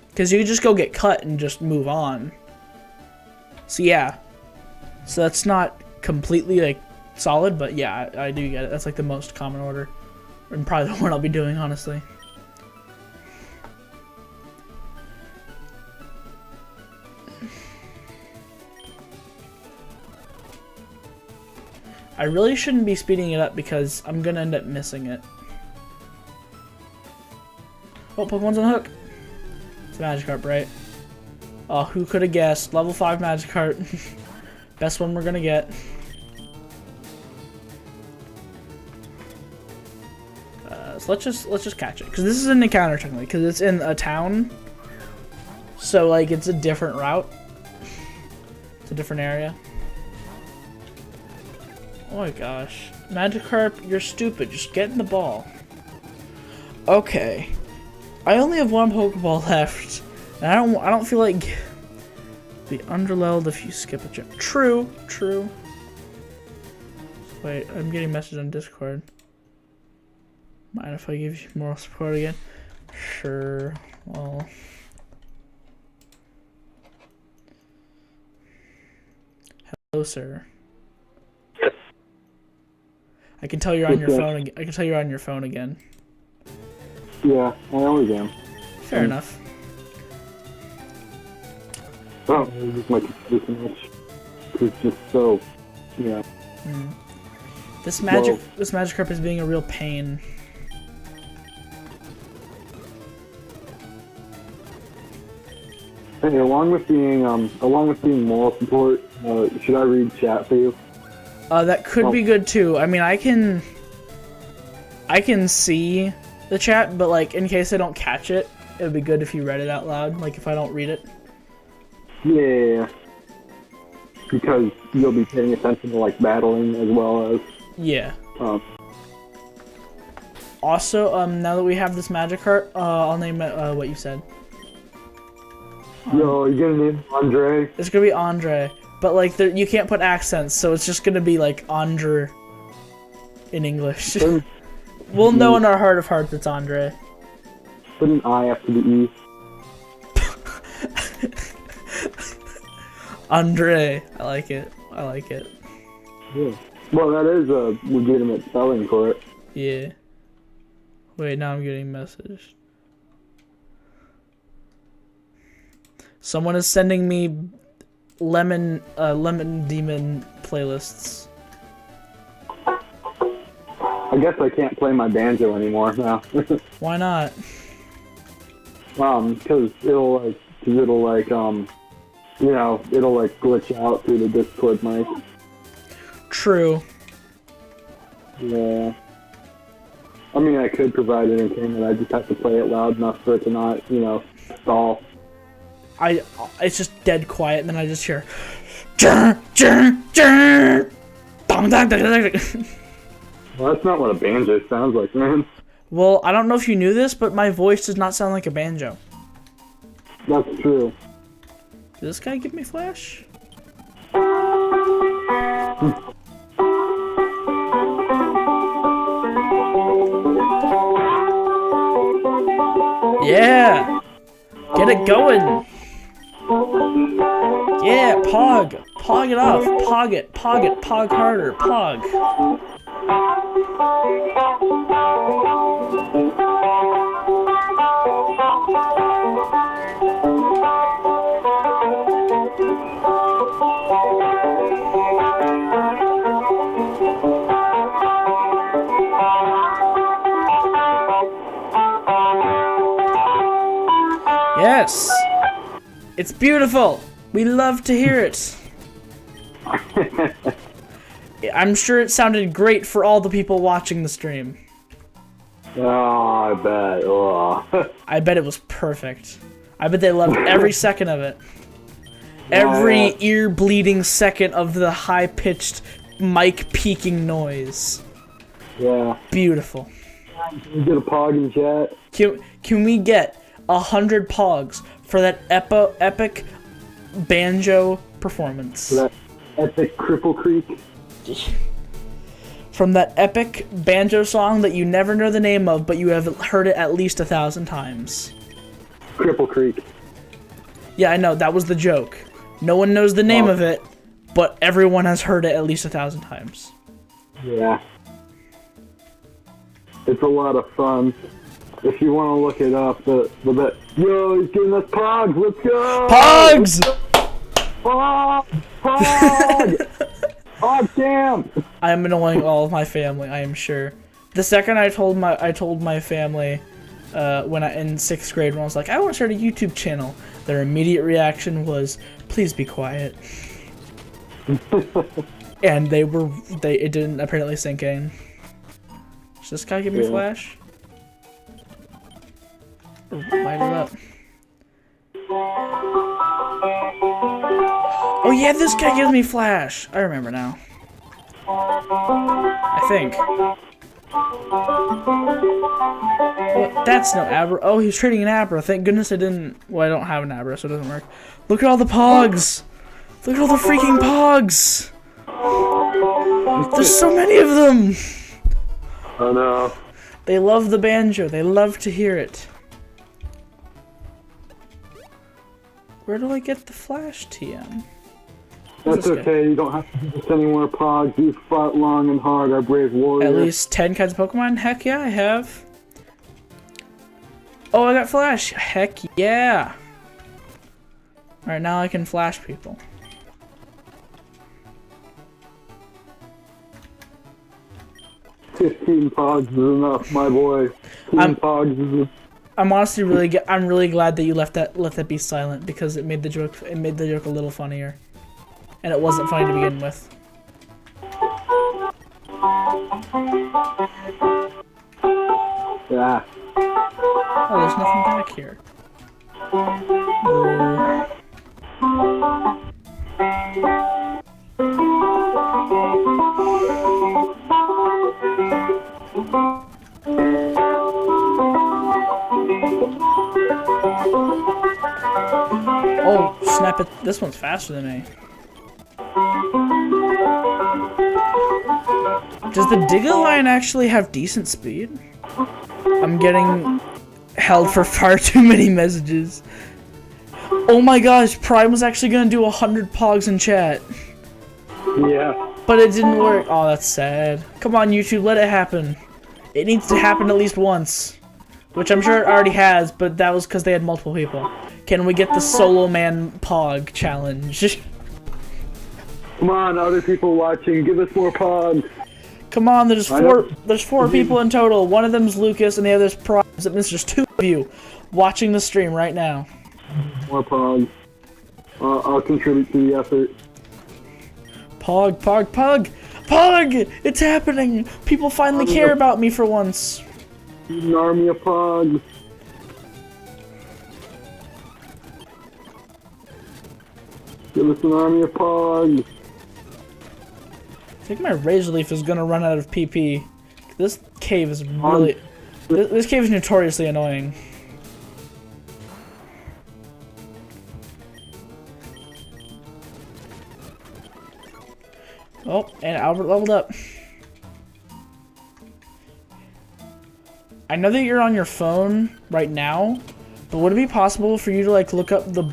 Because you can just go get cut and just move on. So yeah. So that's not completely like solid, but yeah, I do get it. That's like the most common order. And probably the one I'll be doing, honestly. I really shouldn't be speeding it up because I'm gonna end up missing it. Oh, Pokemon's on the hook. It's a Magikarp, right? Oh, who could have guessed? Level 5 Magikarp. Best one we're gonna get. So let's just catch it, because this is an encounter technically, because it's in a town. So like it's a different route. It's a different area. Oh my gosh. Magikarp, you're stupid. Just get in the ball. Okay. I only have 1 Pokeball left. And I don't feel like be underleveled if you skip a jump. True. Wait, I'm getting messages on Discord. Mind if I give you more support again? Sure. Well. Hello, sir. I can tell you're on your phone. I can tell you're on your phone again. Yeah, I always am. Fair enough. Oh, this is my computer. It's just so, yeah. This Magikarp is being a real pain. Hey, along with being moral support, should I read chat for you? That could be good too. I mean, I can see the chat, but like in case I don't catch it, it would be good if you read it out loud. Like if I don't read it. Yeah. because you'll be paying attention to like battling as well as. Yeah. Um, Also, now that we have this magic heart, I'll name it what you said. Yo, you gonna name Andre? It's gonna be Andre, but like you can't put accents, so it's just gonna be like Andre in English. We'll know in our heart of hearts it's Andre. Put an I after the E. Andre, I like it. I like it. Yeah. Well, that is a legitimate spelling for it. Yeah. Wait, now I'm getting a message. Someone is sending me lemon demon playlists. I guess I can't play my banjo anymore now. Why not? Because it'll glitch out through the Discord mic. True. Yeah. I mean, I could provide entertainment. I just have to play it loud enough for it to not, stall. It's just dead quiet, and then I just hear, "Jur, jur, jur, dong, dong, dong, dong, dong." Well, that's not what a banjo sounds like, man. Well, I don't know if you knew this, but my voice does not sound like a banjo. That's true. Did this guy give me flash? Yeah! Get it going! Yeah, pog! Pog it off! Pog it! Pog it! Pog harder! Pog! Yes! It's beautiful! We love to hear it! I'm sure it sounded great for all the people watching the stream. Oh, I bet. Oh. I bet it was perfect. I bet they loved every second of it. Every ear-bleeding second of the high-pitched, mic-peaking noise. Yeah. Beautiful. Can we get a pog in chat? Can we get 100 pogs for that epic banjo performance? For that epic Cripple Creek? From that epic banjo song that you never know the name of, but you have heard it at least 1,000 times. Cripple Creek. Yeah, I know, that was the joke. No one knows the name of it, but everyone has heard it at least 1,000 times. Yeah. It's a lot of fun. If you want to look it up, yo, he's giving us pogs, let's go! Pogs! Pog! Pog! Pog Cam! I am annoying all of my family, I am sure. The second I told my family, in 6th grade, when I was like, I want to start a YouTube channel, their immediate reaction was, please be quiet. And it didn't apparently sink in. Does this guy give me flash? Light it up. Oh yeah, this guy gives me flash. I remember now. I think. Oh, that's no Abra. Oh, he's trading an Abra. Thank goodness I didn't. Well, I don't have an Abra, so it doesn't work. Look at all the pogs. Look at all the freaking pogs. There's so many of them. I know. They love the banjo. They love to hear it. Where do I get the flash, TM? That's okay, you don't have to give us any more pogs. You fought long and hard, our brave warrior. At least 10 kinds of Pokemon? Heck yeah, I have. Oh, I got flash. Heck yeah. Alright, now I can flash people. $15 pogs is enough, my boy. 15 pogs is enough. I'm honestly really glad that you let that be silent, because it made the joke a little funnier. And it wasn't funny to begin with. Yeah. Oh, there's nothing back here. Oh, snap it. This one's faster than me. Does the Diggle actually have decent speed? I'm getting held for far too many messages. Oh my gosh, Prime was actually gonna do 100 pogs in chat. Yeah. But it didn't work. Oh, that's sad. Come on, YouTube, let it happen. It needs to happen at least once. Which I'm sure it already has, but that was because they had multiple people. Can we get the solo man pog challenge? Come on, other people watching, give us more pods. Come on, there's four people in total. One of them's Lucas and the other's Prime. That means there's 2 of you watching the stream right now. More pods. I'll contribute to the effort. Pog, pog, pog! Pog! It's happening! People finally care about me for once. An army of pogs. Give us an army of pogs. I think my Razor Leaf is gonna run out of PP. This cave is really... This cave is notoriously annoying. Oh, and Albert leveled up. I know that you're on your phone right now, but would it be possible for you to like look up when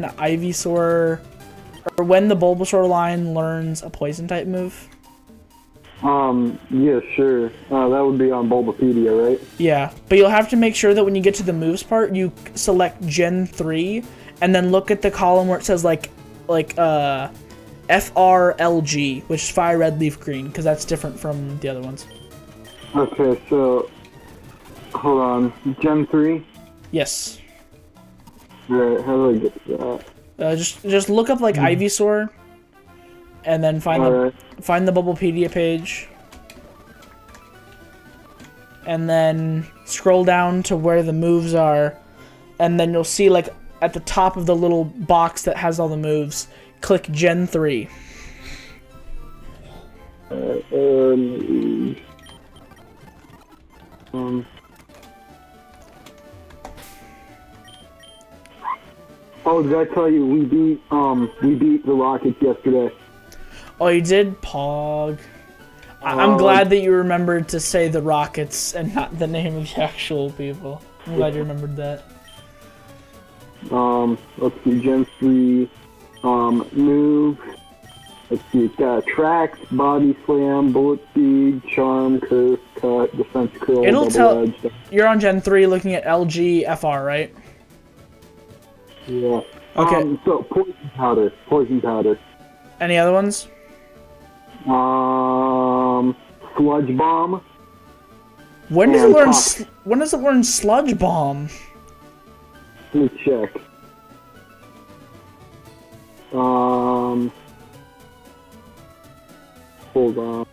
Ivysaur or when the Bulbasaur line learns a poison type move? Yeah, sure. That would be on Bulbapedia, right? Yeah, but you'll have to make sure that when you get to the moves part, you select Gen 3, and then look at the column where it says FRLG, which is Fire Red Leaf Green, because that's different from the other ones. Okay, so hold on. Gen 3? Yes. Right, how do I get to that? Just look up like Ivysaur, and then find the Bulbapedia page, and then scroll down to where the moves are, and then you'll see like at the top of the little box that has all the moves, click Gen 3. Oh, did I tell you we beat the Rockets yesterday? Oh, you did? Pog. I'm glad that you remembered to say the Rockets and not the name of the actual people. I'm glad you remembered that. Let's see, Gen 3, move. Let's see, it's got Tracks, Body Slam, Bullet Speed, Charm, Curse, Cut, Defense Curl, It'll tell. Edge. You're on Gen 3 looking at LG FR, right? Yeah. Okay. So, Poison Powder. Any other ones? Sludge Bomb. When does it learn Sludge Bomb? Let me check. Hold on.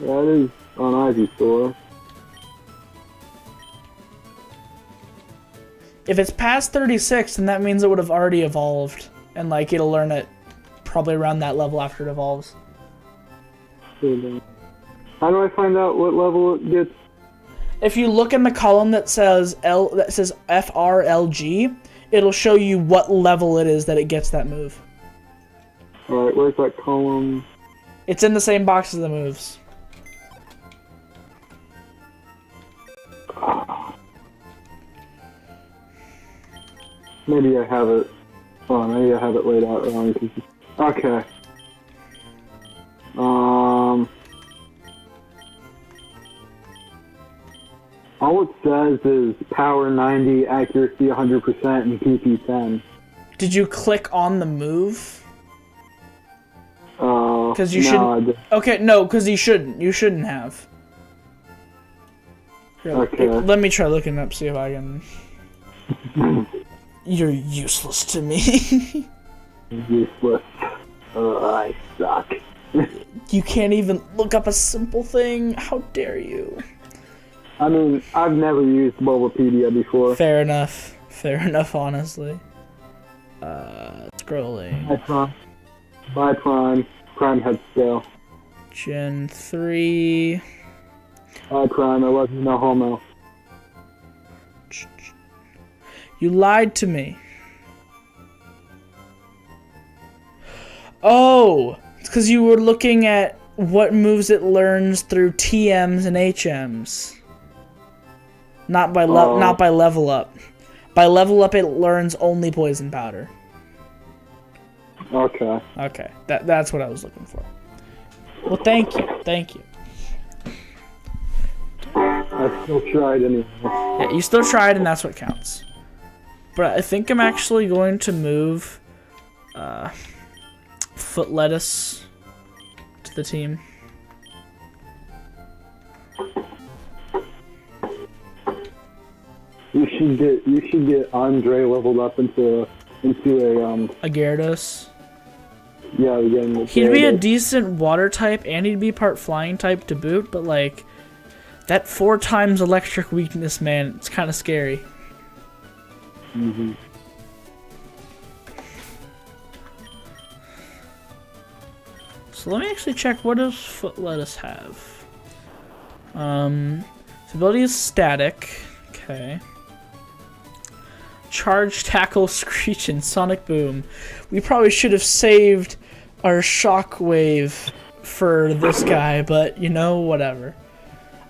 That is on Ivysaur. If it's past 36, then that means it would have already evolved. And, like, it'll learn it probably around that level after it evolves. How do I find out what level it gets? If you look in the column that says FRLG, it'll show you what level it is that it gets that move. Alright, where's that column? It's in the same box as the moves. Maybe I have it. Oh, maybe I have it laid out wrong. Okay. All it says is power 90, accuracy 100%, and PP 10. Did you click on the move? Because you no, shouldn't. Okay, no, because you shouldn't. You shouldn't have. Here, okay. Let me try looking up, see if I can. You're useless to me. Useless. I suck. You can't even look up a simple thing. How dare you? I mean, I've never used Bulbapedia before. Fair enough. Fair enough, honestly. Scrolling. Bye, Prime. Prime head scale. Gen 3. Bye, Prime. I love you, no homo. You lied to me. Oh, it's because you were looking at what moves it learns through TMs and HMs. Not by not by level up. By level up, it learns only poison powder. Okay. Okay, that's what I was looking for. Well, thank you. I still tried anyway. Yeah, you still tried, and that's what counts. But I think I'm actually going to move Foot Lettuce to the team. You should get Andre leveled up into a Gyarados. Yeah, again. He'd be a decent water type, and he'd be part flying type to boot. But like that 4 times electric weakness, man, it's kind of scary. Mhm. So let me actually check, what does Foot Lettuce have? Its ability is static. Okay. Charge, Tackle, Screech, and Sonic Boom. We probably should have saved our Shockwave for this guy, but you know, whatever.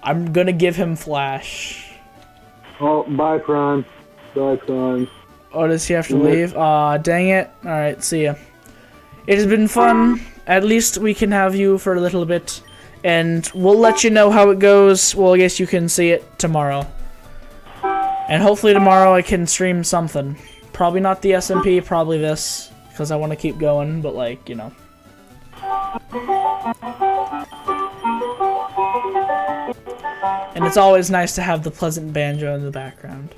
I'm gonna give him Flash. Oh, bye, Prime. Bye, Prime. Oh, does he have to leave? Aw, dang it. Alright, see ya. It has been fun. At least we can have you for a little bit. And we'll let you know how it goes. Well, I guess you can see it tomorrow. And hopefully tomorrow I can stream something. Probably not the SMP, probably this. Because I want to keep going, but like, you know. And it's always nice to have the pleasant banjo in the background.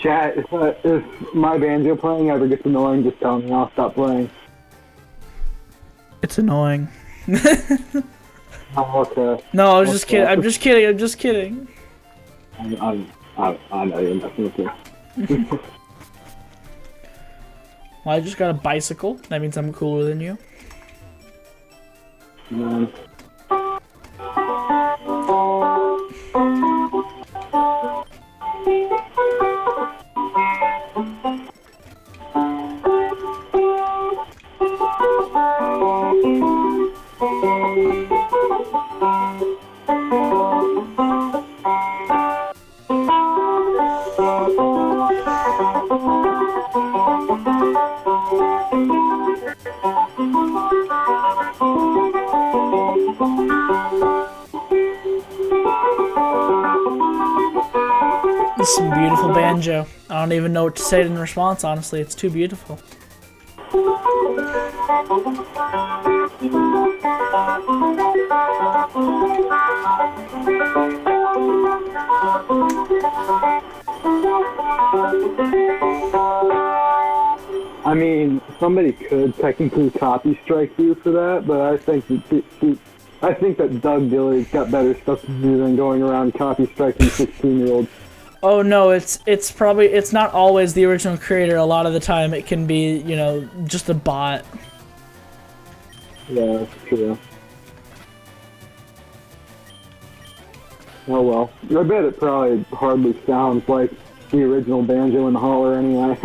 Chat, if my banjo playing ever gets annoying, just tell me, I'll stop playing. It's annoying. Oh, okay. No, I was just kidding. I'm just kidding. I'm just kidding. I know you're messing with me. Well, I just got a bicycle. That means I'm cooler than you. This is some beautiful banjo. I don't even know what to say in response, honestly. It's too beautiful. I mean, somebody could technically copy strike you for that, but I think that Doug Dilly's got better stuff to do than going around copy striking 16-year-olds. Oh no, it's probably, it's not always the original creator. A lot of the time it can be, you know, just a bot. Yeah, that's true. Oh well. I bet it probably hardly sounds like the original Banjo and the Holler anyway.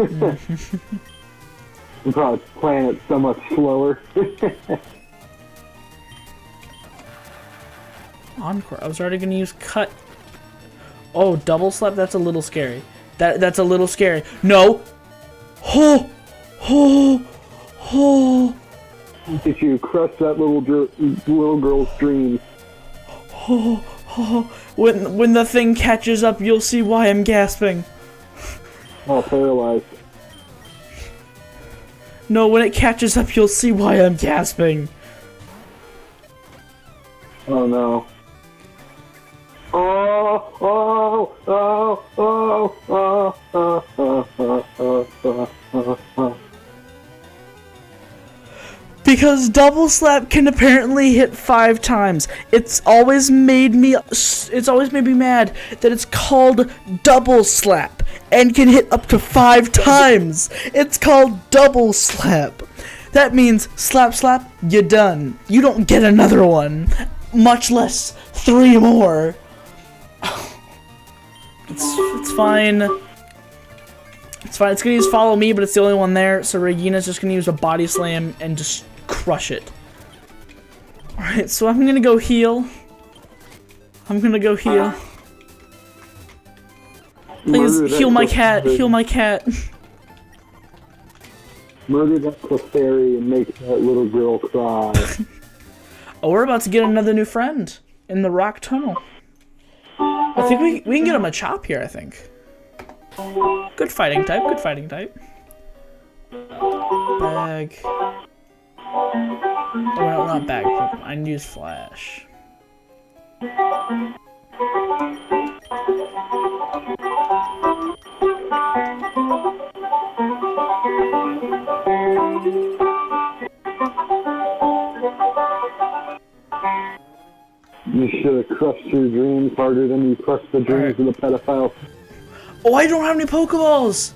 I'm probably playing it so much slower. Encore. I was already gonna use cut. Oh, double slap. That's a little scary. That's a little scary. No. Oh, oh, oh. Did you crush that little girl's dreams? Oh, oh. When the thing catches up, you'll see why I'm gasping. Oh, paralyzed. No, when it catches up, you'll see why I'm gasping. Oh no. Oh, oh, oh, oh, oh, oh, oh, oh, oh, oh, oh. Because double slap can apparently hit 5 times. It's always made me mad that it's called double slap and can hit up to 5 times. It's called double slap. That means slap slap, you're done. You don't get another one, much less 3 more. It's fine. It's fine. It's gonna use follow me, but it's the only one there. So Regina's just gonna use a body slam and just crush it. Alright, so I'm gonna go heal. Please heal my cat. Heal my cat. Murder that Clefairy and make that little girl cry. Oh, we're about to get another new friend in the rock tunnel. I think we can get him a chop here, I think. Good fighting type, good fighting type. Bag. Oh, no, not bag. I need to use flash. You should have crushed your dreams harder than you crushed the dreams of the pedophile. Oh, I don't have any Pokeballs!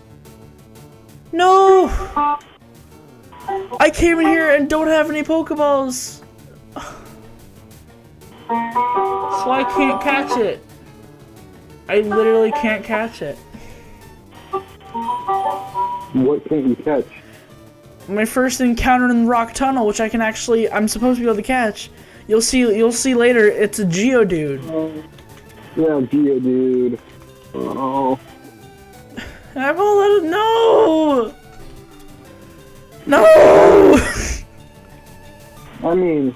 No! I came in here and don't have any Pokeballs! So I can't catch it. I literally can't catch it. What can't you catch? My first encounter in the rock tunnel, which I'm supposed to be able to catch. You'll see later, it's a Geodude. Yeah, Geodude. Oh. I won't let it, no! No! I mean,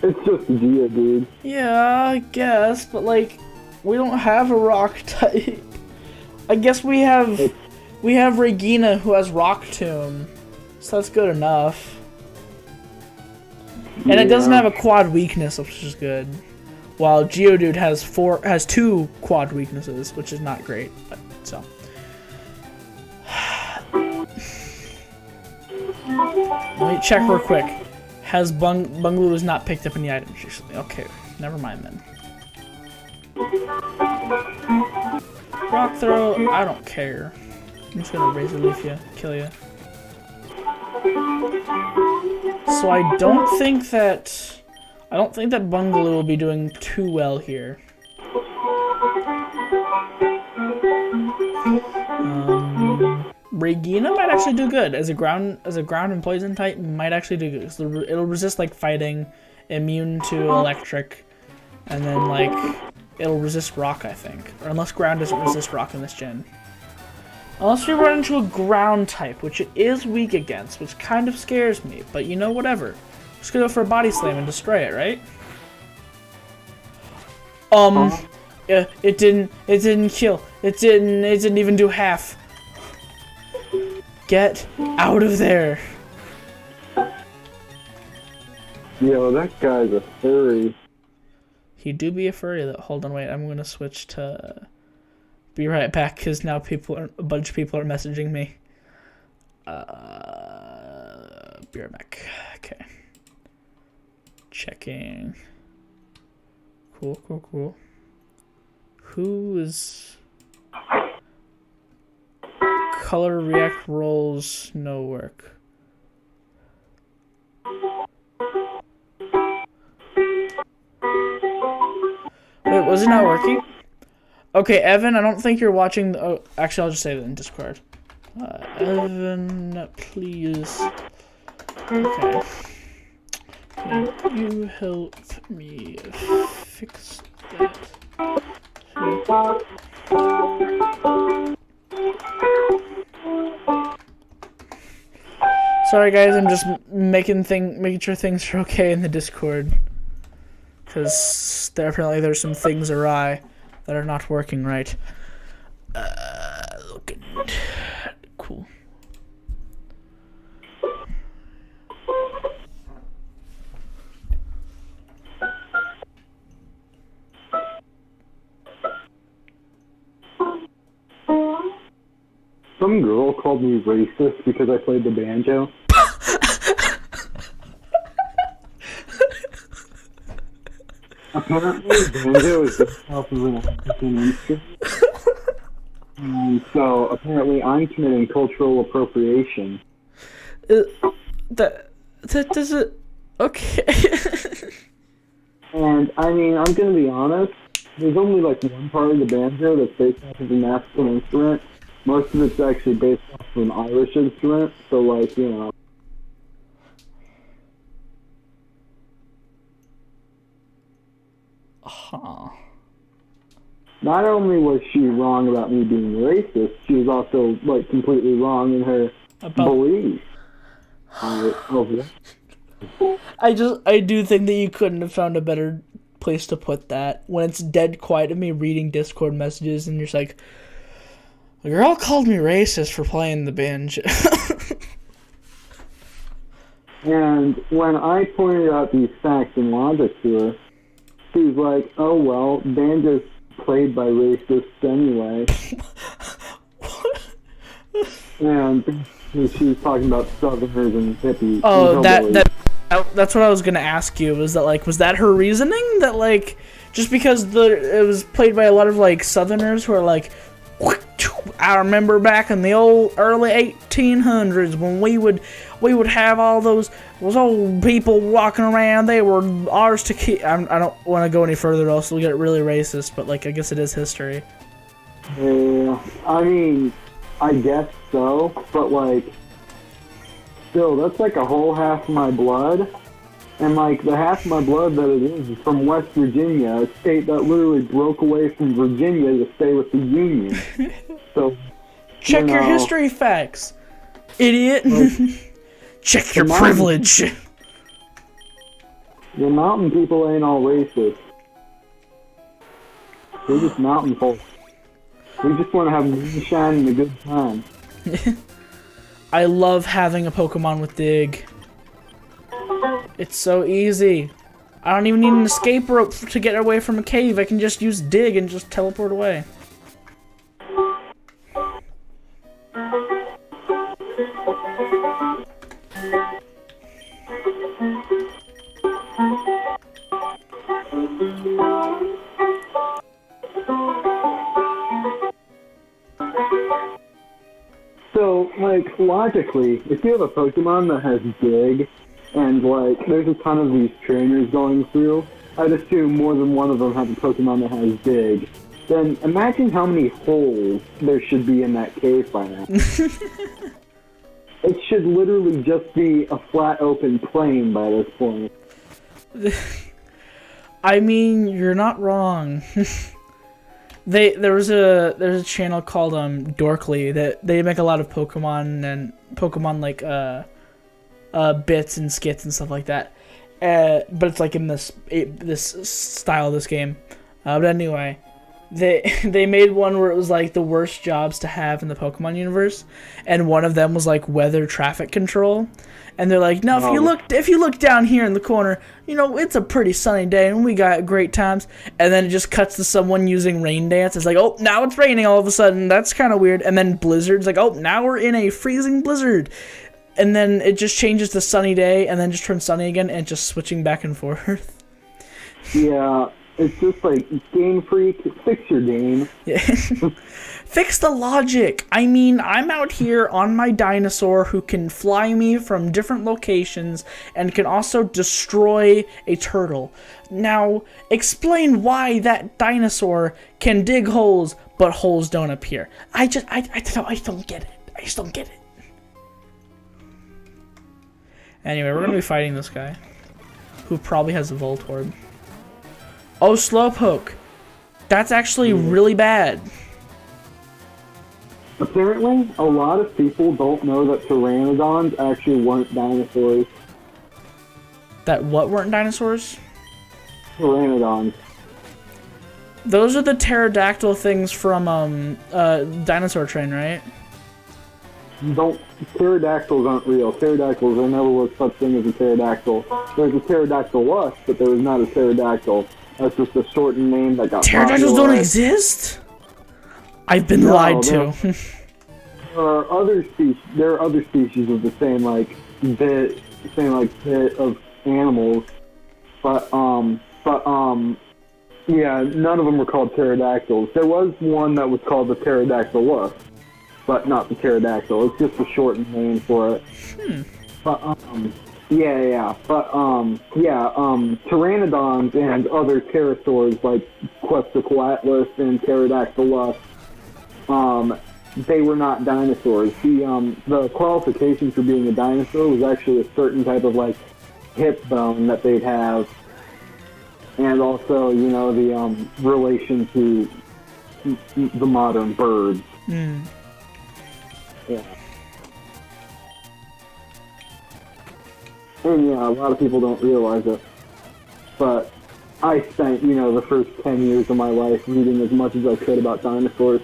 it's just a Geodude. Yeah, I guess, but like, we don't have a rock type. I guess we have Regina who has Rock Tomb, so that's good enough. And it doesn't have a quad weakness, which is good. While Geodude has 2 quad weaknesses, which is not great. But so. Let me check real quick. Has Bungaloo is not picked up any items usually? Okay, never mind then. Rock throw, I don't care. I'm just gonna Razor Leaf you, kill you. So I don't think that Bungaloo will be doing too well here. Regina might actually do good as a ground and poison type. Might actually do good. So it'll resist like fighting, immune to electric, and then like it'll resist rock, I think. Or unless ground doesn't resist rock in this gen. Unless we run into a ground type, which it is weak against, which kind of scares me. But you know, whatever. Just gonna go for a body slam and destroy it, right? Yeah, it didn't kill. It didn't even do half. Get out of there. Yo, that guy's a furry. He do be a furry though. Hold on, wait. I'm gonna switch to. Be right back, because now a bunch of people are messaging me. Be right back. Okay. Checking. Cool. Who is... Color react rolls, no work. Wait, was it not working? Okay, Evan, I don't think you're watching. Oh, actually, I'll just say that in Discord. Evan, please. Okay. Can you help me fix that? Sorry, guys. I'm just making sure things are okay in the Discord, because there's some things awry that are not working right. Looking cool. Some girl called me racist because I played the banjo. Apparently, banjo is based off of an African instrument. So apparently, I'm committing cultural appropriation. That does it. Okay. And I mean, I'm gonna be honest. There's only like one part of the banjo that's based off of an African instrument. Most of it's actually based off of an Irish instrument. So like, you know. Huh. Not only was she wrong about me being racist, she was also like completely wrong in her belief. I do think that you couldn't have found a better place to put that when it's dead quiet of me reading Discord messages and you're just like, a girl called me racist for playing the banjo. And when I pointed out these facts and logic to her, she was like, oh well, banjo's played by racists anyway. And she was talking about Southerners and hippies. Oh, that's what I was gonna ask you. Was that her reasoning? That like, just because it was played by a lot of like Southerners who are like, I remember back in the old early 1800s when we would have all those old people walking around. They were ours to keep. I don't want to go any further, else we'll get really racist. But like, I guess it is history. Yeah, I mean, I guess so. But like, still, that's like a whole half of my blood. And like, the half of my blood that it is from West Virginia, a state that literally broke away from Virginia to stay with the Union. So, check your history facts, idiot. Check your privilege. The mountain people ain't all racist. They're just mountain folk. We just want to have moonshine and a good time. I love having a Pokemon with Dig. It's so easy. I don't even need an escape rope to get away from a cave. I can just use Dig and just teleport away. So, like, logically, if you have a Pokemon that has Dig, and, like, there's a ton of these trainers going through, I'd assume more than one of them have a Pokemon that has Dig. Then imagine how many holes there should be in that cave by now. It should literally just be a flat open plain by this point. I mean, you're not wrong. There's a channel called Dorkly that they make a lot of Pokemon like bits and skits and stuff like that. But it's like in this style of this game. But anyway, they made one where it was like the worst jobs to have in the Pokemon universe, and one of them was like weather traffic control. And they're like, no, if you look down here in the corner, you know, it's a pretty sunny day and we got great times. And then it just cuts to someone using rain dance. It's like, oh, now it's raining all of a sudden. That's kind of weird. And then blizzards, like, oh, now we're in a freezing blizzard. And then it just changes to sunny day and then just turns sunny again and just switching back and forth. Yeah, It's just like, Game Freak, fix your game. Fix the logic. I mean, I'm out here on my dinosaur who can fly me from different locations and can also destroy a turtle. Now, explain why that dinosaur can dig holes, but holes don't appear. I just don't get it. I just don't get it. Anyway, we're gonna be fighting this guy, who probably has a Voltorb. Oh, Slowpoke. That's actually really bad. Apparently, a lot of people don't know that pteranodons actually weren't dinosaurs. That what weren't dinosaurs? Pteranodons. Those are the pterodactyl things from Dinosaur Train, right? Pterodactyls aren't real. Pterodactyls, there never was such thing as a pterodactyl. There's a pterodactylus, but there was not a pterodactyl. That's just a shortened name that got Pterodactyls don't popularized. exist? I've been lied to. There are other species. There are other species of the same bit of animals, but yeah, none of them were called pterodactyls. There was one that was called the pterodactylus, but not the pterodactyl. It's just a shortened name for it. But pteranodons and other pterosaurs like Quetzalcoatlus and Pterodactylus, they were not dinosaurs. The qualification for being a dinosaur was actually a certain type of like hip bone that they'd have, and also the relation to the modern birds. Yeah. And yeah, a lot of people don't realize it. But I spent, the first 10 years of my life reading as much as I could about dinosaurs.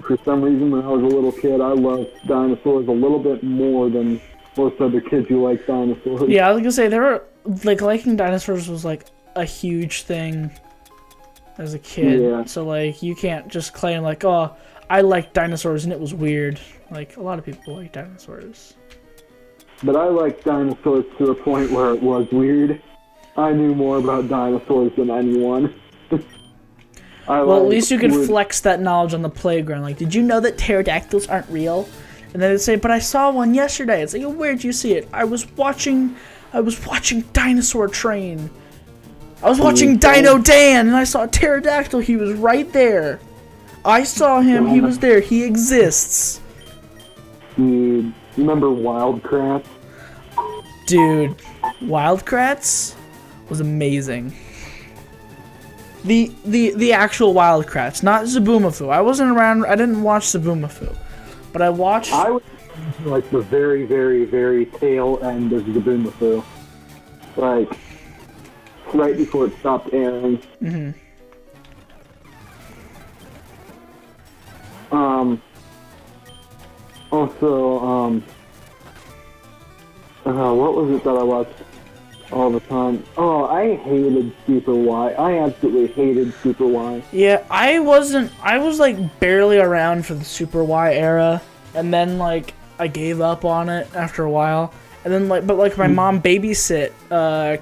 For some reason, when I was a little kid, I loved dinosaurs a little bit more than most other kids who like dinosaurs. Yeah, I was gonna say, liking dinosaurs was like a huge thing as a kid. Yeah. So like, you can't just claim like, oh, I like dinosaurs and it was weird. Like, a lot of people like dinosaurs. But I liked dinosaurs to a point where it was weird. I knew more about dinosaurs than anyone. Well, at least you could flex that knowledge on the playground. Like, did you know that pterodactyls aren't real? And then they'd say, but I saw one yesterday. It's like, oh, where'd you see it? I was watching Dinosaur Train. I was watching Dino Dan, and I saw a pterodactyl. He was right there. I saw him. He was there. He exists. Dude, remember Wildcrats? Dude, Wildcrats was amazing. The actual Wildcrats, not Zaboomafoo. I wasn't around. I didn't watch Zaboomafoo, but I watched. I was like the very, very, very tail end of Zaboomafoo, like right before it stopped airing. Also, what was it that I watched all the time? Oh, I hated Super Y. I absolutely hated Super Y. Yeah, I was like barely around for the Super Y era, and then like I gave up on it after a while. And then my mom babysit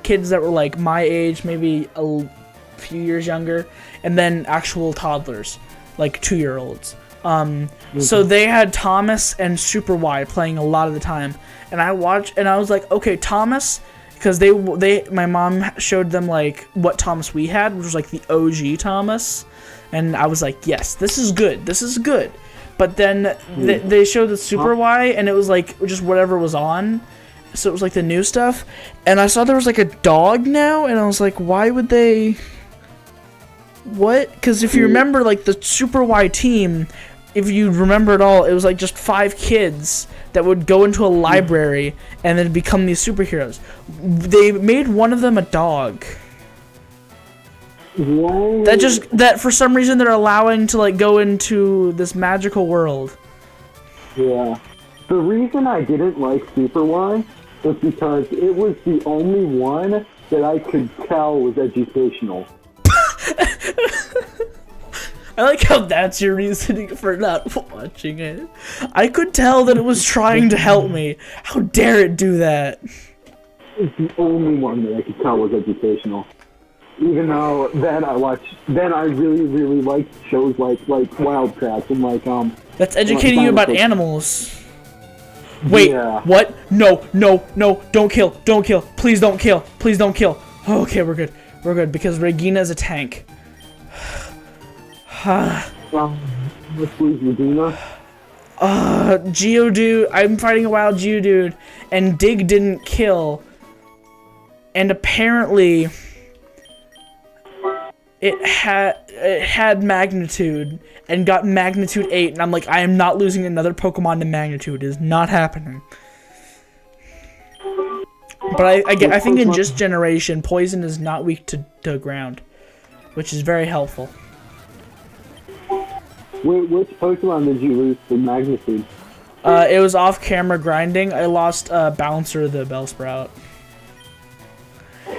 kids that were like my age, maybe a few years younger, and then actual toddlers, like 2-year-olds. So they had Thomas and Super Y playing a lot of the time, and I watched, and I was like, okay, Thomas, because my mom showed them like what Thomas we had, which was like the OG Thomas, and I was like, yes, this is good. But then they showed the Super Y, and it was like just whatever was on. So it was like the new stuff, and I saw there was like a dog now, and I was like, why would they? What? Because if you remember, like the Super Y team, if you remember it all, it was like just 5 kids that would go into a library and then become these superheroes. They made one of them a dog. Why? That for some reason they're allowing to like go into this magical world. Yeah. The reason I didn't like Super Y was because it was the only one that I could tell was educational. I like how that's your reasoning for not watching it. I could tell that it was trying to help me. How dare it do that? It's the only one that I could tell was educational. Even though then I really liked shows like Wild Kratts and like That's educating you about animals. Wait, yeah. what? No, don't kill, please don't kill, Okay, we're good, because Regina's a tank. Let's lose Regina. Geodude, I'm fighting a wild Geodude, and Dig didn't kill, and apparently it had magnitude and got magnitude 8, and I'm like, I am not losing another Pokemon to magnitude. It is not happening. But I think in just generation, poison is not weak to ground, which is very helpful. Which Pokemon did you lose to magnitude? It was off-camera grinding. I lost Bouncer, the Bellsprout.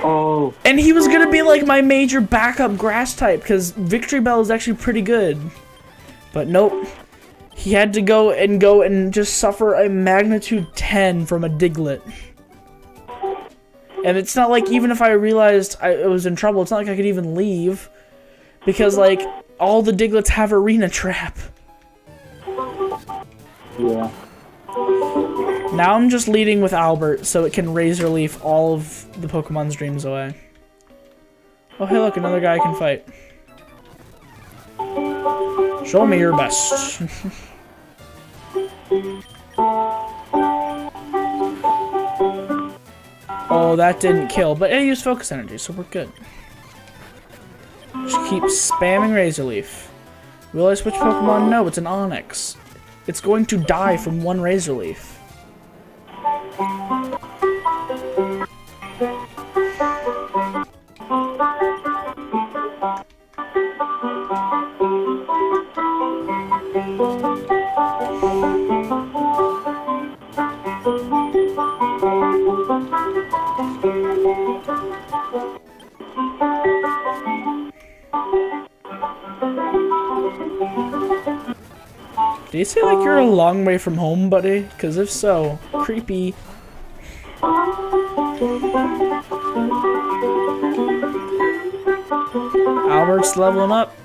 Oh. And he was gonna be like my major backup grass type, because Victory Bell is actually pretty good. But nope. He had to go and just suffer a magnitude 10 from a Diglett. And it's not like, even if I realized I was in trouble, it's not like I could even leave. Because, like, all the Diglets have Arena Trap. Yeah. Now I'm just leading with Albert, so it can Razor Leaf all of the Pokemon's dreams away. Oh, hey, look, another guy I can fight. Show me your best. Oh, that didn't kill, but I used Focus Energy, so we're good. Just keep spamming Razor Leaf. Will I switch Pokemon? No, it's an Onix. It's going to die from one Razor Leaf. Did you say like you're a long way from home, buddy? Because if so, creepy. Albert's leveling up.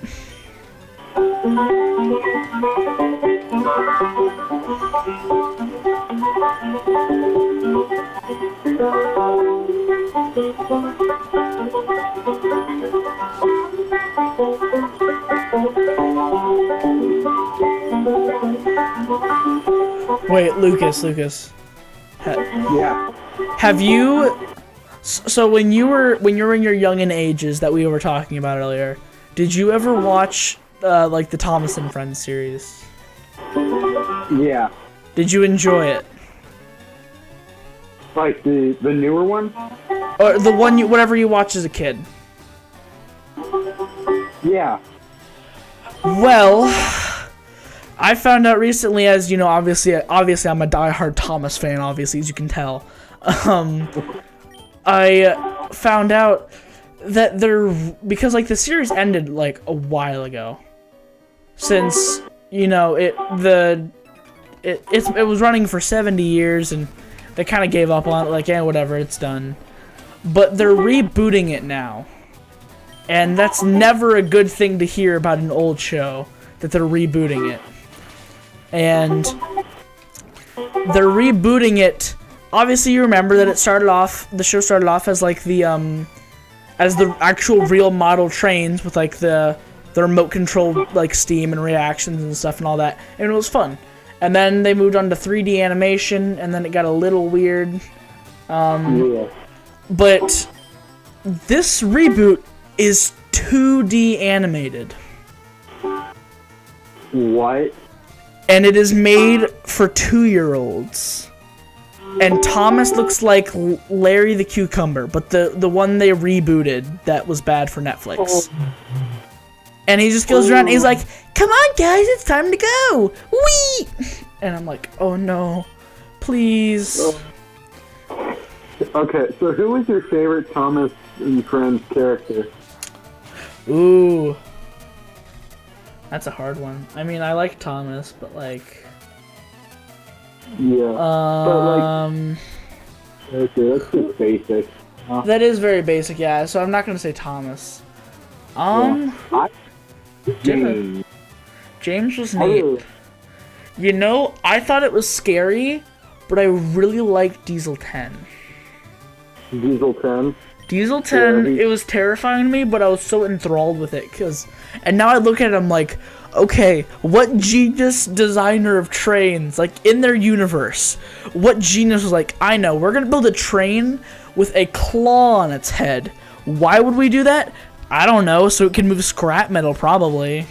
Wait, Lucas. Yeah. Have you? So when you were in your youngin' ages that we were talking about earlier, did you ever watch like the Thomas and Friends series? Yeah. Did you enjoy it? Like the newer one? Or the one whatever you watched as a kid? Yeah. Well, I found out recently, as you know, obviously I'm a diehard Thomas fan, obviously, as you can tell. I found out that because like the series ended like a while ago, since you know it was running for 70 years and they kind of gave up on it, like, yeah, whatever, it's done. But they're rebooting it now, and that's never a good thing to hear about an old show, that they're rebooting it. And they're rebooting it. Obviously, you remember that the show started off as like as the actual real model trains with like the remote controlled like steam and reactions and stuff and all that, and it was fun. And then they moved on to 3D animation, and then it got a little weird. Yeah. But this reboot is 2D animated. What? And it is made for 2-year-olds. And Thomas looks like Larry the Cucumber, but the one they rebooted that was bad for Netflix. Oh. And he just goes around and he's like, "Come on, guys, it's time to go! Whee!" And I'm like, oh no, please. Okay, so who was your favorite Thomas and Friends character? Ooh. That's a hard one. I mean, I like Thomas, but like... Yeah. Okay, that's just basic. That is very basic, yeah. So I'm not gonna say Thomas. James. James was neat. You know, I thought it was scary, but I really liked Diesel 10. Diesel 10. Diesel 10, Yeah, it was terrifying to me, but I was so enthralled with it, and now I look at it, I'm like, okay, what genius designer of trains, like, in their universe, what genius was like, I know, we're gonna build a train with a claw on its head. Why would we do that? I don't know, so it can move scrap metal, probably.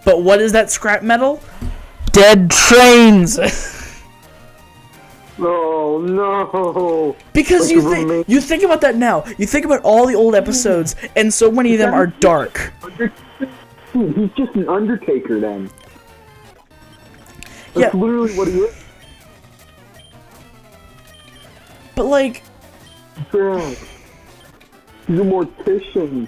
But what is that scrap metal? Dead trains! Oh no! Because Like you think about that now. You think about all the old episodes, and so many of them are dark. He's just an Undertaker then. That's Yeah. literally what he is. But like, Yeah. He's a mortician.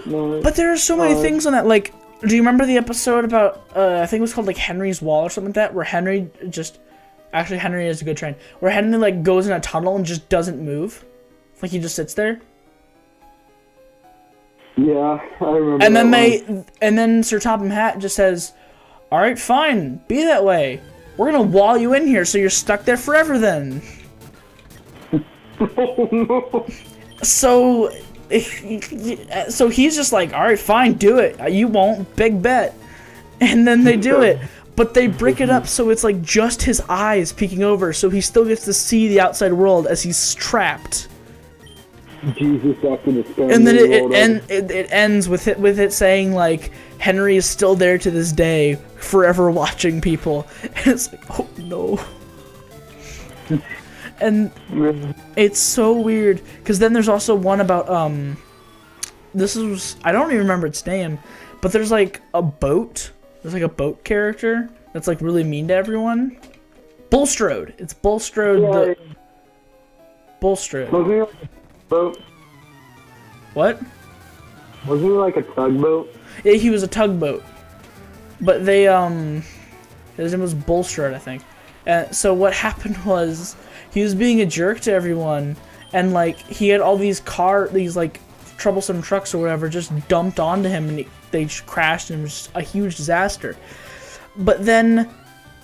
No. but there are so many things on that. Like, do you remember the episode about? I think it was called like Henry's Wall or something like that, where Henry just. Actually, Henry is a good train. Where Henry like goes in a tunnel and just doesn't move, like he just sits there. Yeah, I remember. And then that and then Sir Topham Hatt just says, "All right, fine, be that way. We're gonna wall you in here, so you're stuck there forever." Then. one. Oh no! So he's just like, "All right, fine, do it. You won't, big bet." And then they do it. But they brick it up so it's like just his eyes peeking over, so he still gets to see the outside world as he's trapped. Jesus after the stone. And then it ends with it saying like Henry is still there to this day, forever watching people. And it's like, oh no. And it's so weird because then there's also one about I don't even remember its name, but there's like a boat. There's like a boat character that's like really mean to everyone. Bulstrode. It's Bulstrode. Bulstrode. Wasn't he like a boat? What? Wasn't he like a tugboat? Yeah, he was a tugboat. But they his name was Bulstrode, I think. So what happened was he was being a jerk to everyone, and like he had all these like troublesome trucks or whatever just dumped onto him, and they crashed, and it was a huge disaster. But then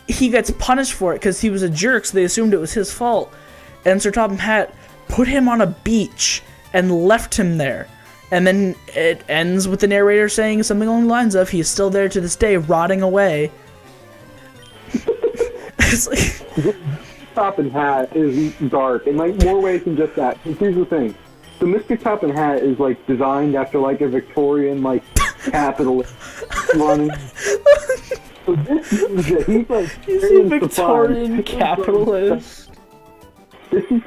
he gets punished for it because he was a jerk, so they assumed it was his fault. And Sir Topham Hatt put him on a beach and left him there. And then it ends with the narrator saying something along the lines of, "He's still there to this day, rotting away." It's like... Topham Hatt is dark in like more ways than just that. Here's the thing. So Mr. Topham Hatt is like designed after like a Victorian like capitalist running. So this means that he's like He's a Victorian capitalist. This is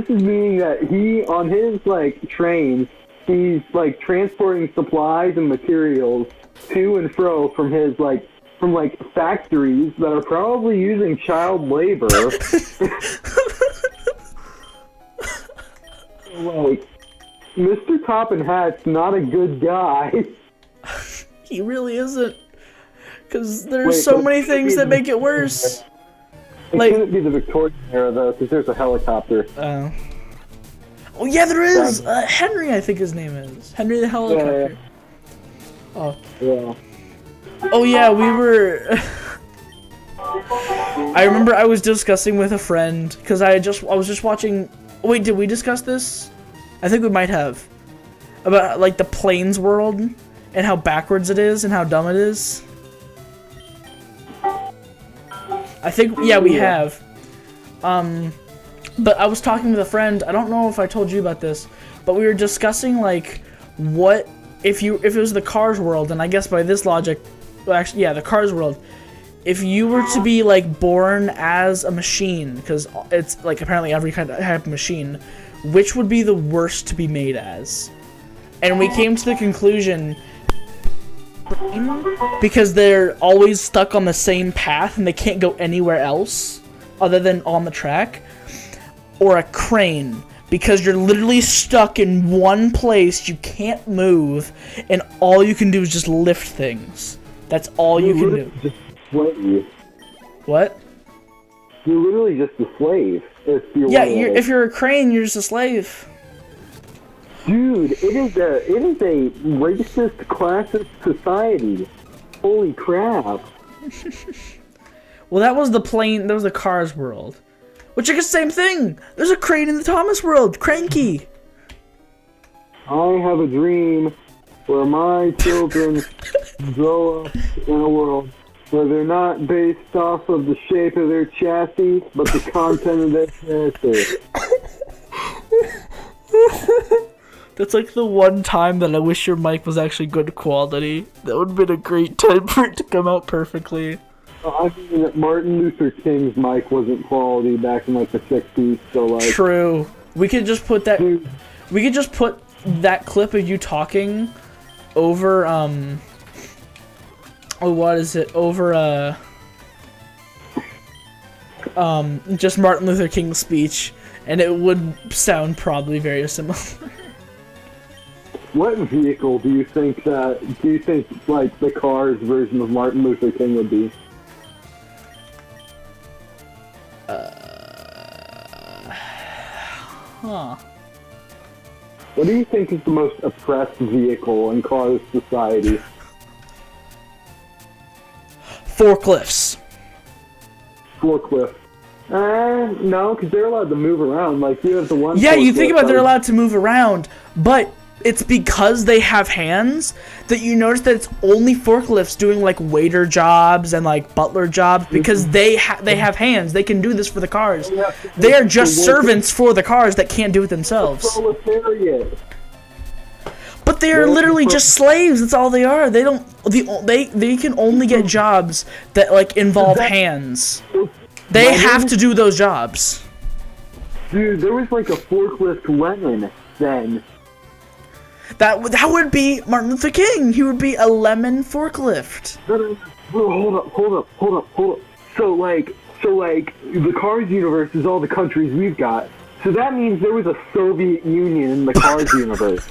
meaning that he on his like trains, he's like transporting supplies and materials to and fro from his like factories that are probably using child labor. Like, Mr. Topham Hatt's not a good guy. He really isn't. Because there's so many things that make it worse. It Like, couldn't be the Victorian era, though, because there's a helicopter. oh yeah, there is! Henry, I think his name is. Henry the helicopter. Yeah. Yeah. Oh yeah, we were... I remember I was discussing with a friend, because I was just watching... Wait, did we discuss this? I think we might have. About, like, the Plains world, and how backwards it is, and how dumb it is. I think, yeah, we have. But I was talking with a friend, I don't know if I told you about this, but we were discussing, like, what, if it was the Cars world, and I guess by this logic, well, actually, yeah, the Cars world, if you were to be, like, born as a machine, because it's, like, apparently every kind of type of machine, which would be the worst to be made as? And we came to the conclusion, because they're always stuck on the same path and they can't go anywhere else other than on the track, or a crane, because you're literally stuck in one place. You can't move, and all you can do is just lift things. That's all you can do. Just slave. What? You're literally just a slave. If you're a crane, you're just a slave. Dude, it is a racist, classist society. Holy crap. Well, that was the Cars world. Which I guess same thing. There's a crane in the Thomas world. Cranky. I have a dream where my children grow up in a world where they're not based off of the shape of their chassis, but the content of their character. That's like the one time that I wish your mic was actually good quality. That would have been a great time for it to come out perfectly. I mean, Martin Luther King's mic wasn't quality back in like the 60s, so like... True. We could just put that... Dude. We could just put that clip of you talking over, what is it? Over, just Martin Luther King's speech, and it would sound probably very similar. What vehicle do you think like the Cars version of Martin Luther King would be? Huh. What do you think is the most oppressed vehicle in Cars society? Forklifts. Forklift. No, because they're allowed to move around. Like, you have the one... Yeah, you think about they're allowed to move around, but it's because they have hands that you notice that it's only forklifts doing, like, waiter jobs and, like, butler jobs because they have hands. They can do this for the cars. They are just servants for the cars that can't do it themselves. Proletariat. But they are literally just slaves. That's all they are. They don't... They can only get jobs that, like, involve hands. They have to do those jobs. Dude, there was like a forklift Lenin then. That would be Martin Luther King. He would be a lemon forklift. Hold up. So like the Cars universe is all the countries we've got. So that means there was a Soviet Union in the Cars universe.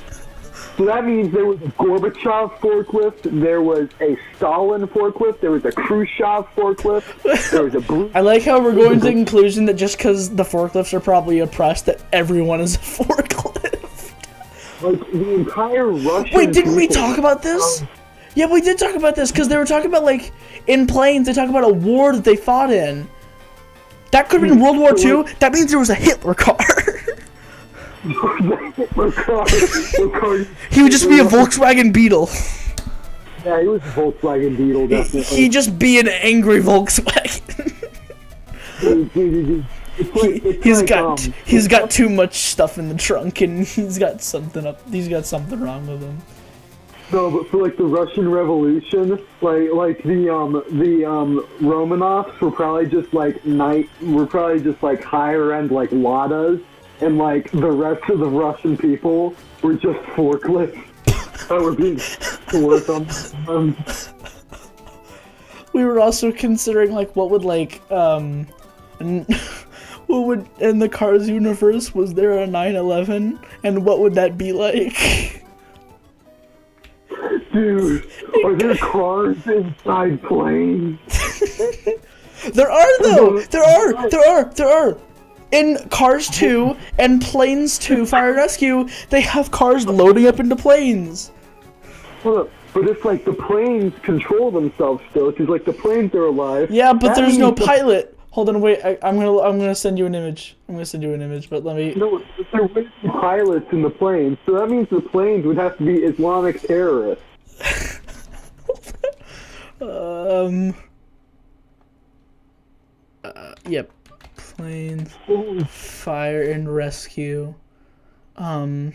So that means there was a Gorbachev forklift, there was a Stalin forklift, there was a Khrushchev forklift, there was a... I like how we're going to the conclusion that just because the forklifts are probably oppressed, that everyone is a forklift. Like, the entire Russian... Wait, didn't we talk about this? Yeah, we did talk about this, because they were talking about, like, in planes, they talk about a war that they fought in. That could have been World War II. That means there was a Hitler car. He would just be a Volkswagen Beetle. Yeah, he was a Volkswagen Beetle, definitely. He'd just be an angry Volkswagen. He's got too much stuff in the trunk, and he's got something wrong with him. No, but for like the Russian Revolution, like the Romanovs were probably just like higher end like Ladas. And, like, the rest of the Russian people were just forklifts that were being stored on. We were also considering, like, what would, like, what would, in the Cars universe, was there a 9/11? And what would that be like? Dude, are there cars inside planes? There are, though! There are! In Cars 2 and Planes 2 Fire and Rescue, they have cars loading up into planes. Hold up, but it's like the planes control themselves still, because like the planes are alive. Yeah, but there's no pilot. Hold on, wait. I'm gonna send you an image. But let me. No, there wouldn't be pilots in the planes, so that means the planes would have to be Islamic terrorists. Yep. Planes, Fire and Rescue. I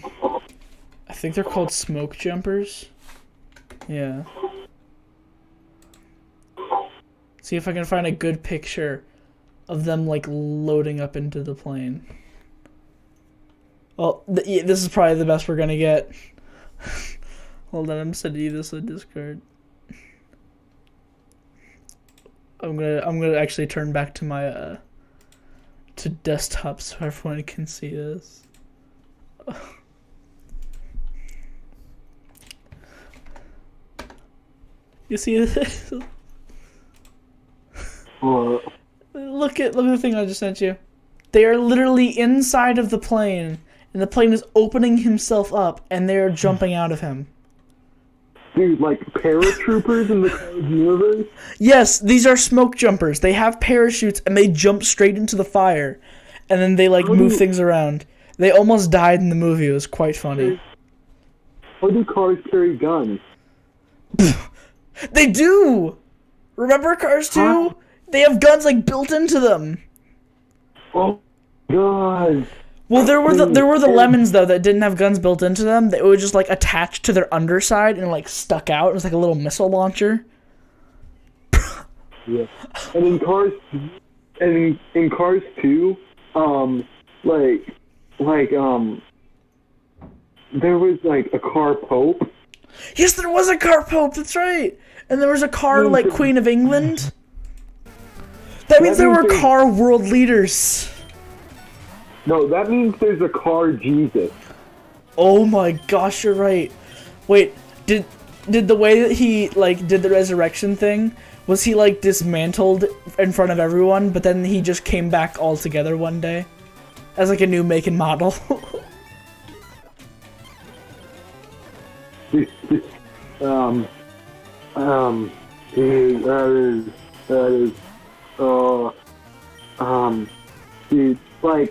think they're called smoke jumpers. Yeah. See if I can find a good picture of them like loading up into the plane. Well, this is probably the best we're gonna get. Hold on, I'm sending you this on Discord. I'm gonna actually turn back to my to desktop so everyone can see this. You see this? Uh, Look at the thing I just sent you. They are literally inside of the plane, and the plane is opening himself up, and they are jumping out of him. dude, like paratroopers in the Cars universe? Yes, these are smoke jumpers. They have parachutes, and they jump straight into the fire, and then they like move things around. They almost died in the movie. It was quite funny. How do cars carry guns? They do. Remember Cars 2? Huh? They have guns like built into them. Oh, God. Well, there were the lemons though that didn't have guns built into them. They were just like attached to their underside and like stuck out. It was like a little missile launcher. Yeah. And in Cars 2, there was like a car pope. Yes, there was a car pope. That's right. And there was a car like Queen of England. That means there were car world leaders. No, that means there's a car Jesus. Oh my gosh, you're right. Wait, did the way that he like did the resurrection thing, was he like dismantled in front of everyone, but then he just came back all together one day as like a new make and model? Dude, dude, like,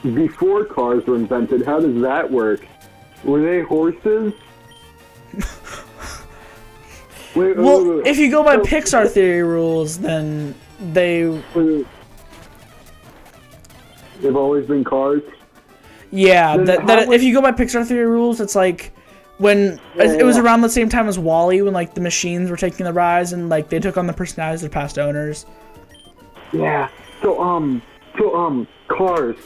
before cars were invented, how does that work? Were they horses? Well, if you go by Pixar theory rules, then they've always been cars? Yeah, Then that if you go by Pixar theory rules, it's like when it was around the same time as WALL-E, when like the machines were taking the rise and like they took on the personalities of past owners. Yeah. So cars.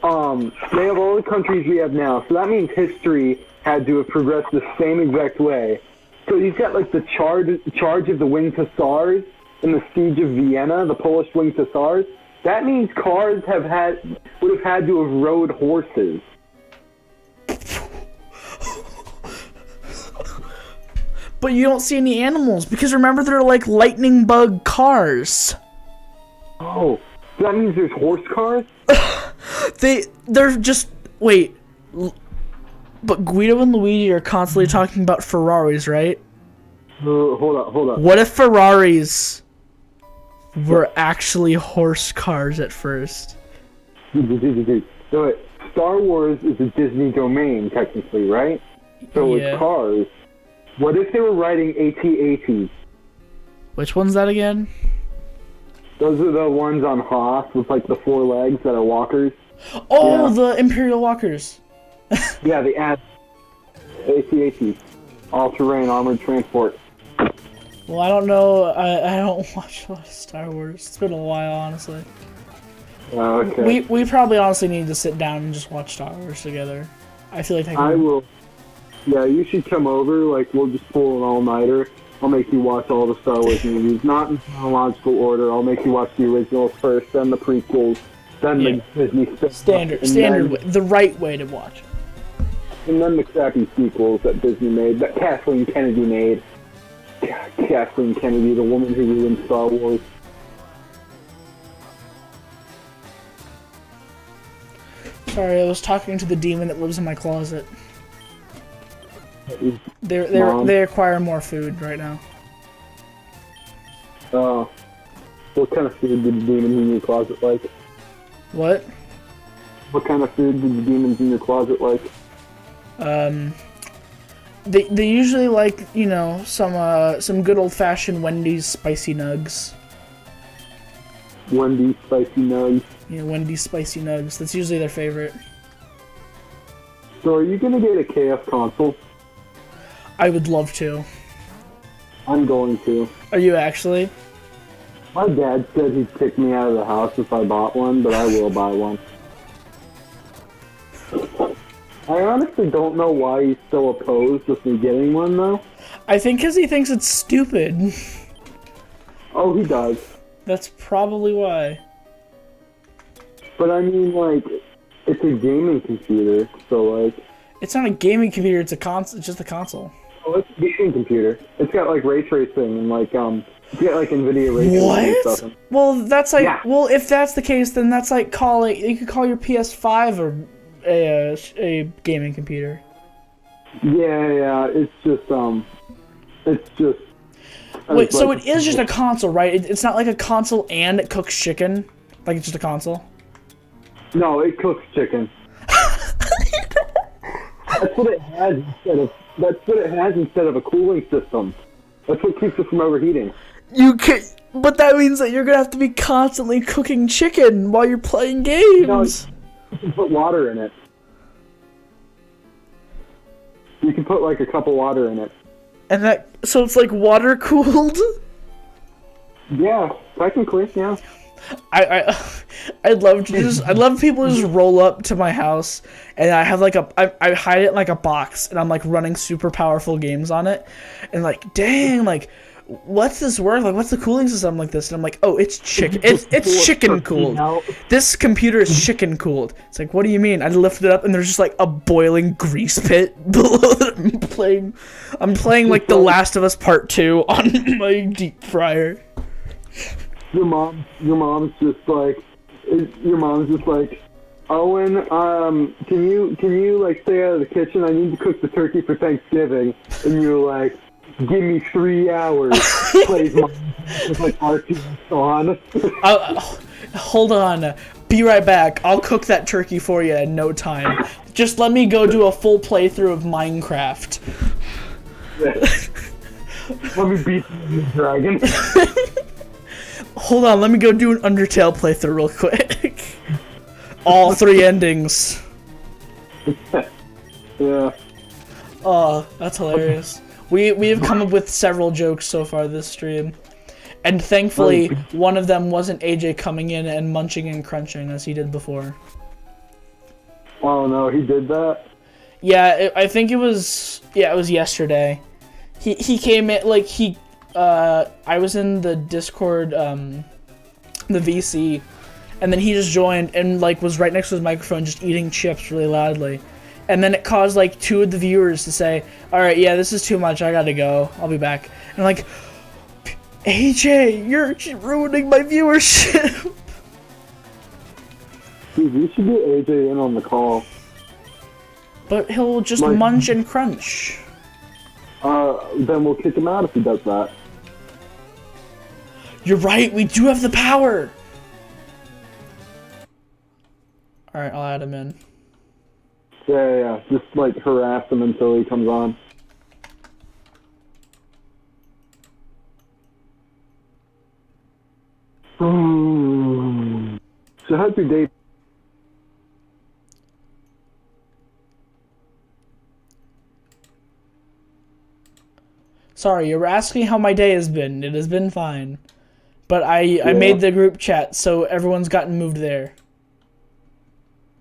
They have all the countries we have now. So that means history had to have progressed the same exact way. So you've got like the charge of the Winged Hussars in the Siege of Vienna, the Polish Winged Hussars. That means cars would have had to have rode horses. But you don't see any animals because remember they're like lightning bug cars. Oh, that means there's horse cars? They're just wait. But Guido and Luigi are constantly talking about Ferraris, right? Hold up. What if Ferraris were actually horse cars at first? So Star Wars is a Disney domain, technically, right? So Yeah. it's cars. What if they were riding AT-ATs? Which one's that again? Those are the ones on Hoth with like the 4 legs that are walkers. Oh, Yeah. the Imperial Walkers. Yeah, the AT-ATs. All-terrain armored transport. Well, I don't know. I don't watch a lot of Star Wars. It's been a while, honestly. Okay. We probably honestly need to sit down and just watch Star Wars together. I feel like I will. Yeah, you should come over. Like, we'll just pull an all-nighter. I'll make you watch all the Star Wars movies. Not in chronological order. I'll make you watch the originals first, then the prequels, then the Disney stuff. Standard way, the right way to watch. And then the crappy sequels that Disney made, that Kathleen Kennedy made. God, Kathleen Kennedy, the woman who ruined Star Wars. Sorry, I was talking to the demon that lives in my closet. They require more food right now. What kind of food did the demons in your closet like? What? What kind of food did the demons in your closet like? They usually like, you know, some good old fashioned Wendy's spicy nugs. Wendy's spicy nugs. Yeah, Wendy's spicy nugs. That's usually their favorite. So are you gonna get a KF console? I would love to. I'm going to. Are you actually? My dad said he'd kick me out of the house if I bought one, but I will buy one. I honestly don't know why he's so opposed with me getting one, though. I think because he thinks it's stupid. Oh, he does. That's probably why. But I mean, like, It's a gaming computer, so like. It's not a gaming computer. It's a console. It's just a console. Oh, it's a gaming computer. It's got like ray tracing and like it's got like NVIDIA ray tracing and stuff. What? Well, that's like. Yeah. Well, if that's the case, then that's like calling. You could call your PS5 or a gaming computer. Yeah. It's just Wait, so it is just a console, right? It's not like a console and it cooks chicken? Like it's just a console? No, it cooks chicken. That's what it has instead of a cooling system. That's what keeps it from overheating. But that means that you're gonna have to be constantly cooking chicken while you're playing games. No, you can put water in it. You can put like a cup of water in it. And so it's like water cooled? Yeah, technically, yeah. I'd love people to just roll up to my house and I have like I hide it in like a box and I'm like running super powerful games on it and like dang, like what's this worth? Like what's the cooling system like this? And I'm like, oh, it's chicken. It's chicken cooled. This computer is chicken cooled. It's like, what do you mean? I lift it up and there's just like a boiling grease pit below that I'm playing like The Last of Us Part 2 on my deep fryer. Your mom's just like, Owen, can you like stay out of the kitchen? I need to cook the turkey for Thanksgiving. And you're like, give me 3 hours. Plays mom with like RTS on. Hold on. Be right back. I'll cook that turkey for you in no time. Just let me go do a full playthrough of Minecraft. Let me beat the dragon. Hold on, let me go do an Undertale playthrough real quick. All 3 endings. Yeah. Oh, that's hilarious. We have come up with several jokes so far this stream. And thankfully, one of them wasn't AJ coming in and munching and crunching as he did before. Oh no, he did that? Yeah, I think it was yesterday. He came in, like, I was in the Discord, the VC, and then he just joined and, like, was right next to his microphone just eating chips really loudly. And then it caused, like, 2 of the viewers to say, alright, yeah, this is too much, I gotta go, I'll be back. And I'm like, AJ, you're ruining my viewership! Dude, you should get AJ in on the call. But he'll just munch and crunch. Then we'll kick him out if he does that. You're right, we do have the power! Alright, I'll add him in. Yeah. Just, like, harass him until he comes on. So how's your day? Sorry, you were asking how my day has been. It has been fine. But I made the group chat, so everyone's gotten moved there.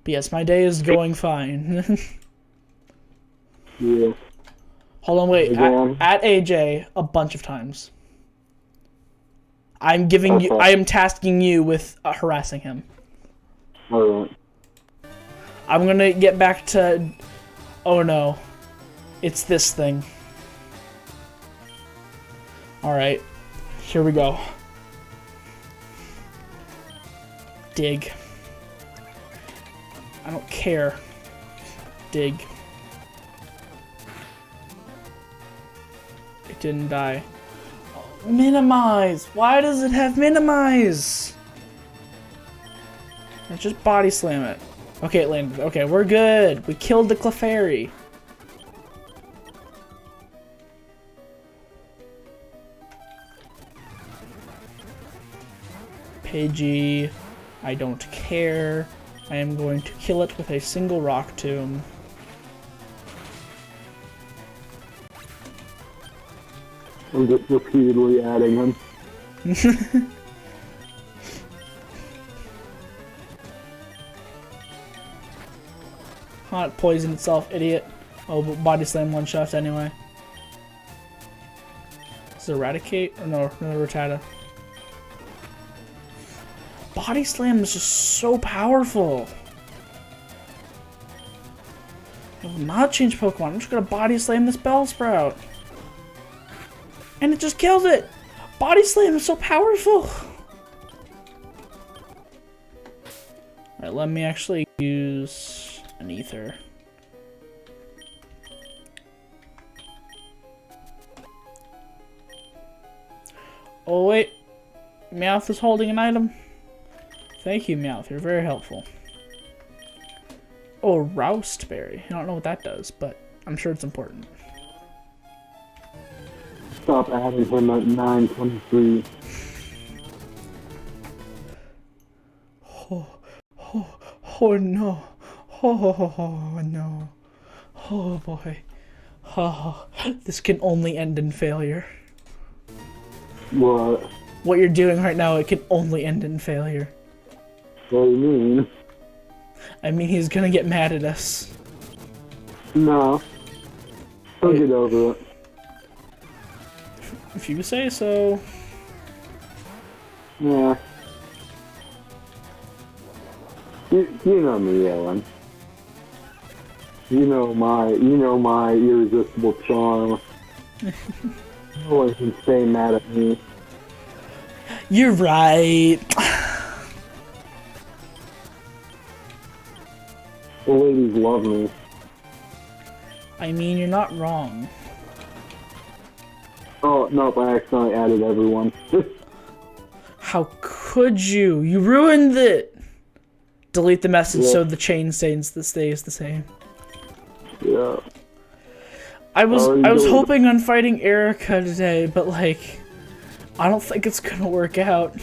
But yes, my day is going fine. Yeah. Hold on, wait. At AJ a bunch of times. I am tasking you with harassing him. Alright. I'm gonna get back to... Oh no. It's this thing. Alright. Here we go. Dig. I don't care. Dig. It didn't die. Minimize! Why does it have minimize? Let's just body slam it. Okay, it landed. Okay, we're good. We killed the Clefairy. Pidgey. I don't care. I am going to kill it with a single rock tomb. I'm just repeatedly adding him. Hot poison itself, idiot. Oh, but body slam one shot anyway. Is it Eradicate? Or no, Rattata. Body slam is just so powerful. will not change Pokemon. I'm just gonna body slam this Bellsprout. And it just kills it! Body slam is so powerful! Alright, let me actually use an ether. Oh wait, Meowth is holding an item. Thank you, Meowth, you're very helpful. Oh, Roust Berry. I don't know what that does, but I'm sure it's important. Stop adding him at 9:23. Oh no. Oh no. Oh boy. Oh, this can only end in failure. What? What you're doing right now, it can only end in failure. What do you mean? I mean, he's gonna get mad at us. No. I'll get over it. If you say so. Yeah. You know me, Ellen. You know my irresistible charm. No one can stay mad at me. You're right. The ladies love me. I mean, you're not wrong. Oh, nope, I accidentally added everyone. How could you? You ruined it! Delete the message so the chain stays the same. Yeah. I was hoping on fighting Erica today, but like, I don't think it's gonna work out.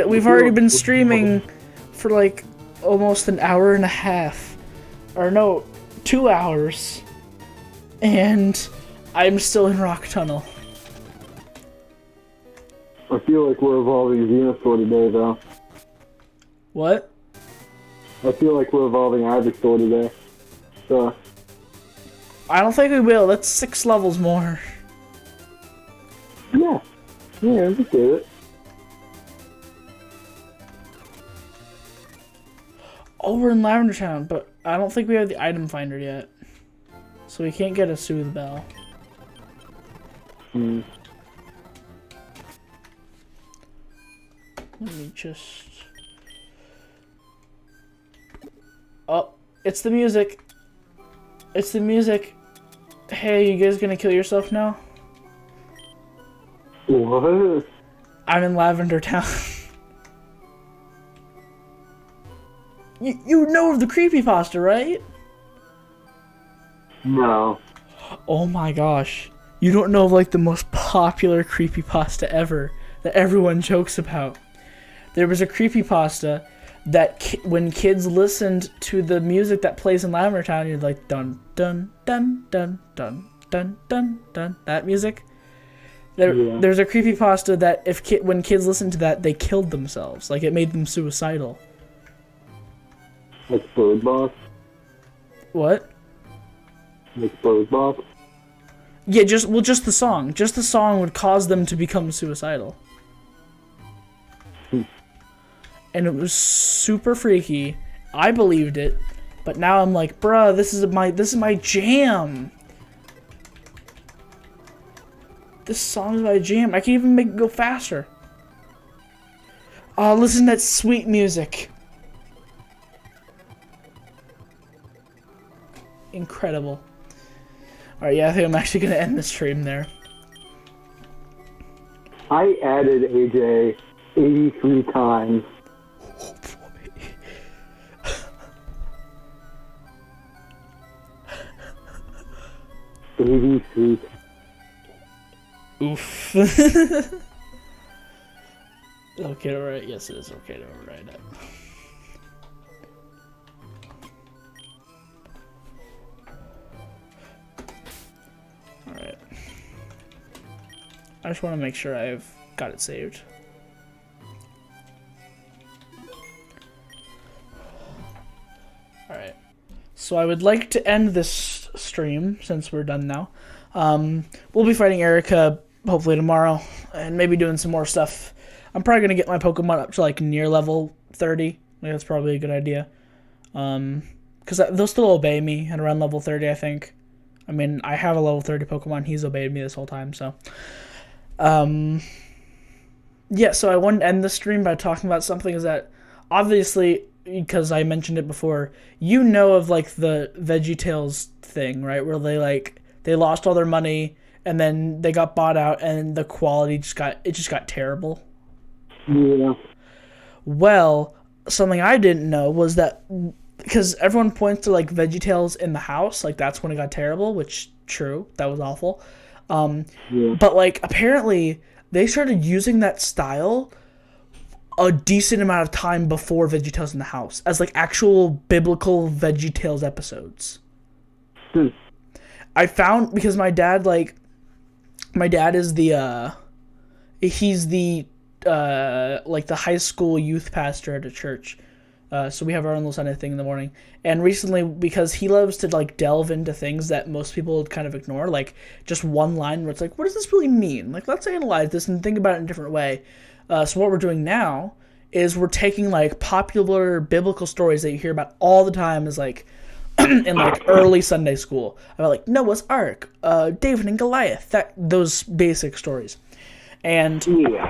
We've already been streaming for like almost an hour and a half, or no, 2 hours, and I'm still in Rock Tunnel. I feel like we're evolving Venusaur today, though. What? I feel like we're evolving Ivysaur today. So. I don't think we will. That's 6 levels more. Yeah. Yeah, we did it. Oh, we're in Lavender Town, but I don't think we have the item finder yet. So we can't get a Soothe Bell. Hmm. Let me just... Oh, it's the music. It's the music. Hey, you guys gonna kill yourself now? What? I'm in Lavender Town. You know the creepypasta, right? No. Oh my gosh. You don't know like the most popular creepypasta ever that everyone jokes about. There was a creepypasta that when kids listened to the music that plays in Lavender Town, you're like dun dun dun dun dun dun dun dun. That music. There's a creepypasta that when kids listened to that, they killed themselves. Like it made them suicidal. Like Bird Box? What? Like Bird Box? Yeah, just the song. Just the song would cause them to become suicidal. And it was super freaky. I believed it, but now I'm like, bruh, this is my jam. This song is my jam. I can even make it go faster. Oh, listen to that sweet music. Incredible. Alright, yeah, I think I'm actually gonna end the stream there. I added AJ 83 times. Oh boy. 83. Oof. Okay, alright. Yes, it is okay to override it. Alright. I just want to make sure I've got it saved. Alright. So I would like to end this stream, since we're done now. We'll be fighting Erica hopefully tomorrow, and maybe doing some more stuff. I'm probably going to get my Pokemon up to like near level 30. Like, that's probably a good idea. because they'll still obey me at around level 30, I think. I mean, I have a level 30 Pokemon. He's obeyed me this whole time, so. Yeah, so I wanted to end the stream by talking about something is that, obviously, because I mentioned it before, you know of, like, the VeggieTales thing, right? Where they lost all their money, and then they got bought out, and the quality just got terrible. Yeah. Well, something I didn't know was that, because everyone points to, like, VeggieTales in the house, like, that's when it got terrible, which, true, that was awful. But, like, apparently, they started using that style a decent amount of time before VeggieTales in the house, as, like, actual biblical VeggieTales episodes. I found, because my dad is he's the, like, the high school youth pastor at a church. So we have our own little Sunday thing in the morning. And recently, because he loves to, like, delve into things that most people kind of ignore, like, just one line where it's like, what does this really mean? Like, let's analyze this and think about it in a different way. So what we're doing now is we're taking, like, popular biblical stories that you hear about all the time as, like, in, like, early Sunday school. About, like, Noah's Ark, David and Goliath, those basic stories. And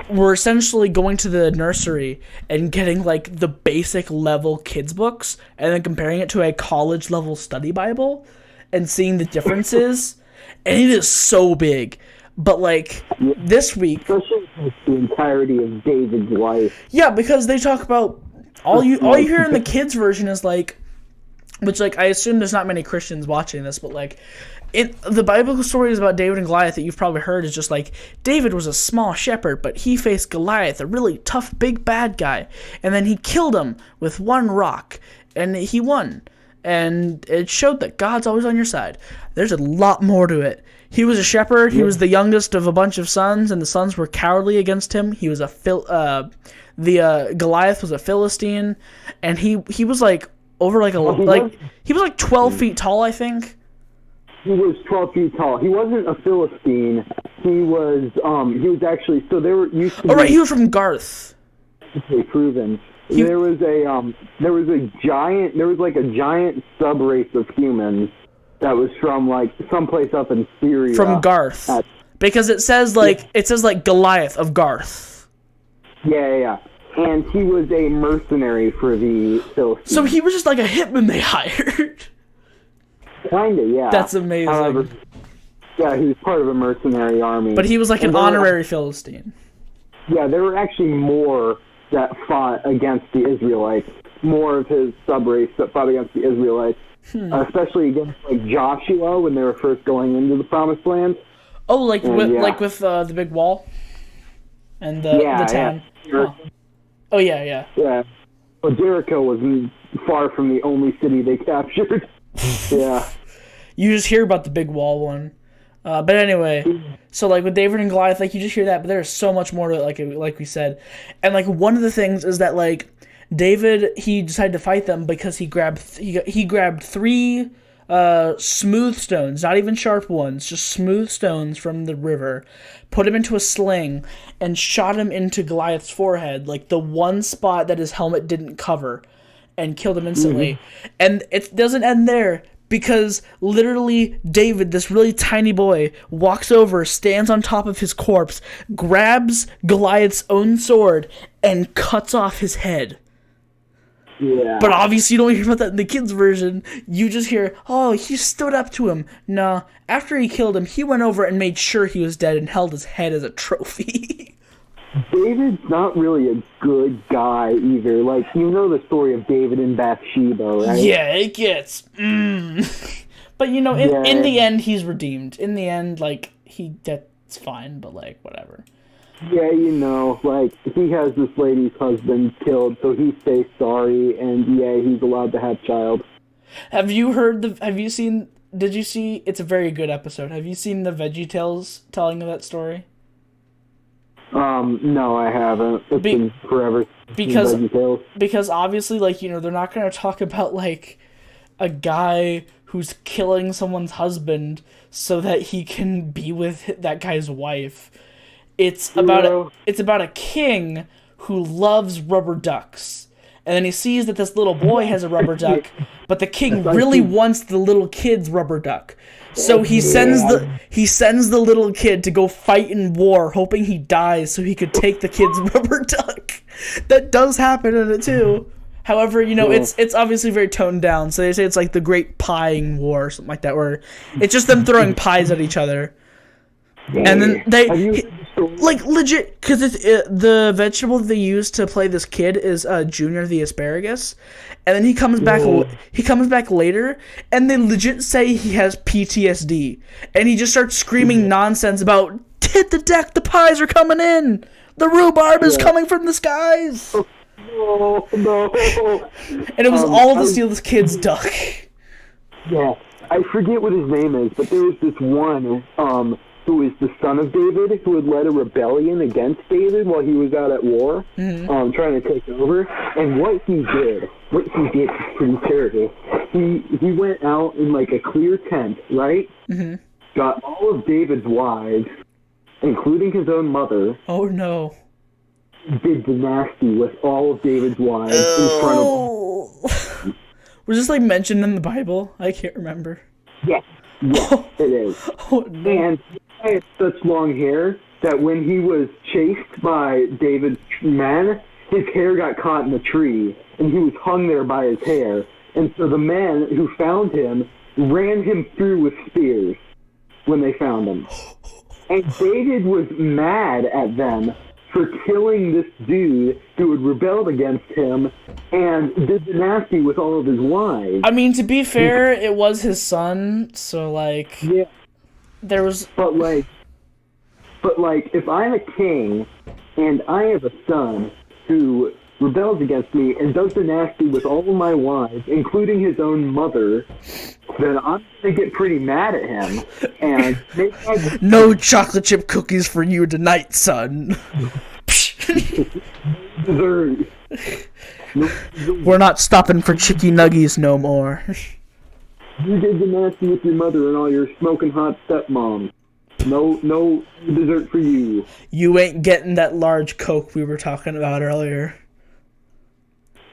we're essentially going to the nursery and getting, like, the basic level kids books and then comparing it to a college level study Bible and seeing the differences. And it is so big. But, like, this week... Especially the entirety of David's life. Yeah, because they talk about... All you hear in the kids version is, like... Which, like, I assume there's not many Christians watching this, but, like... The biblical stories about David and Goliath that you've probably heard is just like, David was a small shepherd, but he faced Goliath, a really tough, big, bad guy. And then he killed him with one rock, and he won. And it showed that God's always on your side. There's a lot more to it. He was a shepherd. He was the youngest of a bunch of sons, and the sons were cowardly against him. He was Goliath was a Philistine, and he was like over like he was like 12 feet tall, I think. He was 12 feet tall. He wasn't a Philistine. He was actually, so there used to be... Oh, right, he was from Garth. Okay, proven. There was a giant sub-race of humans that was from, like, someplace up in Syria. From Garth. Because it says, like, Goliath of Garth. Yeah. And he was a mercenary for the Philistines. So he was just like a hitman they hired. Kinda, yeah. That's amazing. However, yeah, he was part of a mercenary army. But he was like an honorary Philistine. Yeah, there were actually more that fought against the Israelites. More of his subrace that fought against the Israelites. Especially against, like, Joshua when they were first going into the Promised Land. Oh, like with the big wall? And the town? Yeah. Oh, yeah. Yeah. Well, Jericho was far from the only city they captured. Yeah. You just hear about the big wall one. But anyway, so, like, with David and Goliath, like, you just hear that, but there's so much more to it, like we said. And, like, one of the things is that, like, David, he decided to fight them because he grabbed 3 smooth stones, not even sharp ones, just smooth stones from the river, put him into a sling, and shot him into Goliath's forehead, like the one spot that his helmet didn't cover, and killed him instantly. And it doesn't end there, because literally David, this really tiny boy, walks over, stands on top of his corpse, grabs Goliath's own sword, and cuts off his head. Yeah. But obviously you don't hear about that in the kids' version. You just hear, oh, he stood up to him. Nah, after he killed him, he went over and made sure he was dead and held his head as a trophy. David's not really a good guy either. Like, you know the story of David and Bathsheba, right? Yeah, it gets... But, you know, in the end, he's redeemed. In the end, like, that's fine, but, like, whatever. Yeah, you know, like, he has this lady's husband killed, so he stays sorry, and yeah, he's allowed to have child. Did you see, it's a very good episode, have you seen the VeggieTales telling of that story? No, I haven't. It's been forever. Because obviously, like, you know, they're not going to talk about, like, a guy who's killing someone's husband so that he can be with that guy's wife. It's about a king who loves rubber ducks, and then he sees that this little boy has a rubber duck, but the king really wants the little kid's rubber duck. So he sends the little kid to go fight in war, hoping he dies so he could take the kid's rubber duck. That does happen in it too. However, it's obviously very toned down. So they say it's like the Great Pieing War or something like that, where it's just them throwing pies at each other. And then like legit, because the vegetable they use to play this kid is Junior the asparagus, and then he comes back. He comes back later, and they legit say he has PTSD, and he just starts screaming nonsense about hit the deck. The pies are coming in. The rhubarb is coming from the skies. Oh, no. And it was all to steal this kid's duck. Yeah, I forget what his name is, but there was this one who is the son of David, who had led a rebellion against David while he was out at war, trying to take over. And what he did was pretty terrible. He went out in like a clear tent, right? Mm-hmm. Got all of David's wives, including his own mother. Oh no. Did the nasty with all of David's wives in front of him. Was this like mentioned in the Bible? I can't remember. Yes, it is. Oh, no. And he had such long hair that when he was chased by David's men, his hair got caught in a tree, and he was hung there by his hair. And so the men who found him ran him through with spears when they found him. And David was mad at them for killing this dude who had rebelled against him and did the nasty with all of his wives. I mean, to be fair, it was his son, so like... Yeah. There was... But like, if I'm a king and I have a son who rebels against me and does the nasty with all of my wives, including his own mother, then I'm gonna get pretty mad at him. And no chocolate chip cookies for you tonight, son. Dessert. We're not stopping for chicky nuggies no more. You did the nasty with your mother and all your smoking hot stepmom. No dessert for you. You ain't getting that large Coke we were talking about earlier.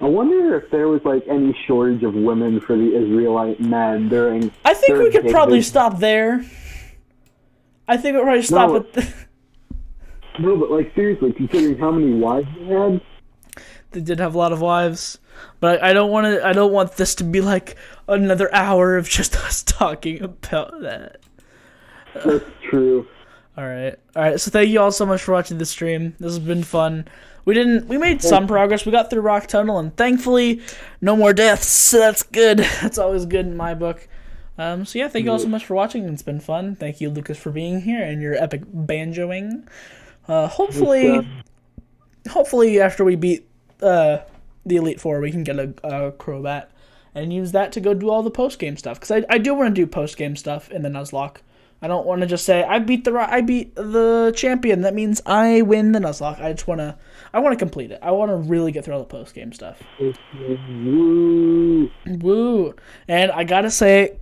I wonder if there was like any shortage of women for the Israelite men during. I think we could probably stop there. I think we'll probably stop at. No, but like seriously, considering how many wives they had. They did have a lot of wives, but I don't want this to be like another hour of just us talking about that. That's true. All right. So thank you all so much for watching the stream. This has been fun. We made some progress. We got through Rock Tunnel, and thankfully, no more deaths. So that's good. That's always good in my book. So yeah, thank you all so much for watching. It's been fun. Thank you, Lucas, for being here and your epic banjoing. Hopefully after we beat the Elite Four, we can get a Crobat and use that to go do all the post game stuff. Because I do want to do post game stuff in the Nuzlocke. I don't want to just say I beat the champion. That means I win the Nuzlocke. I want to complete it. I want to really get through all the post game stuff. Woo! And I gotta say,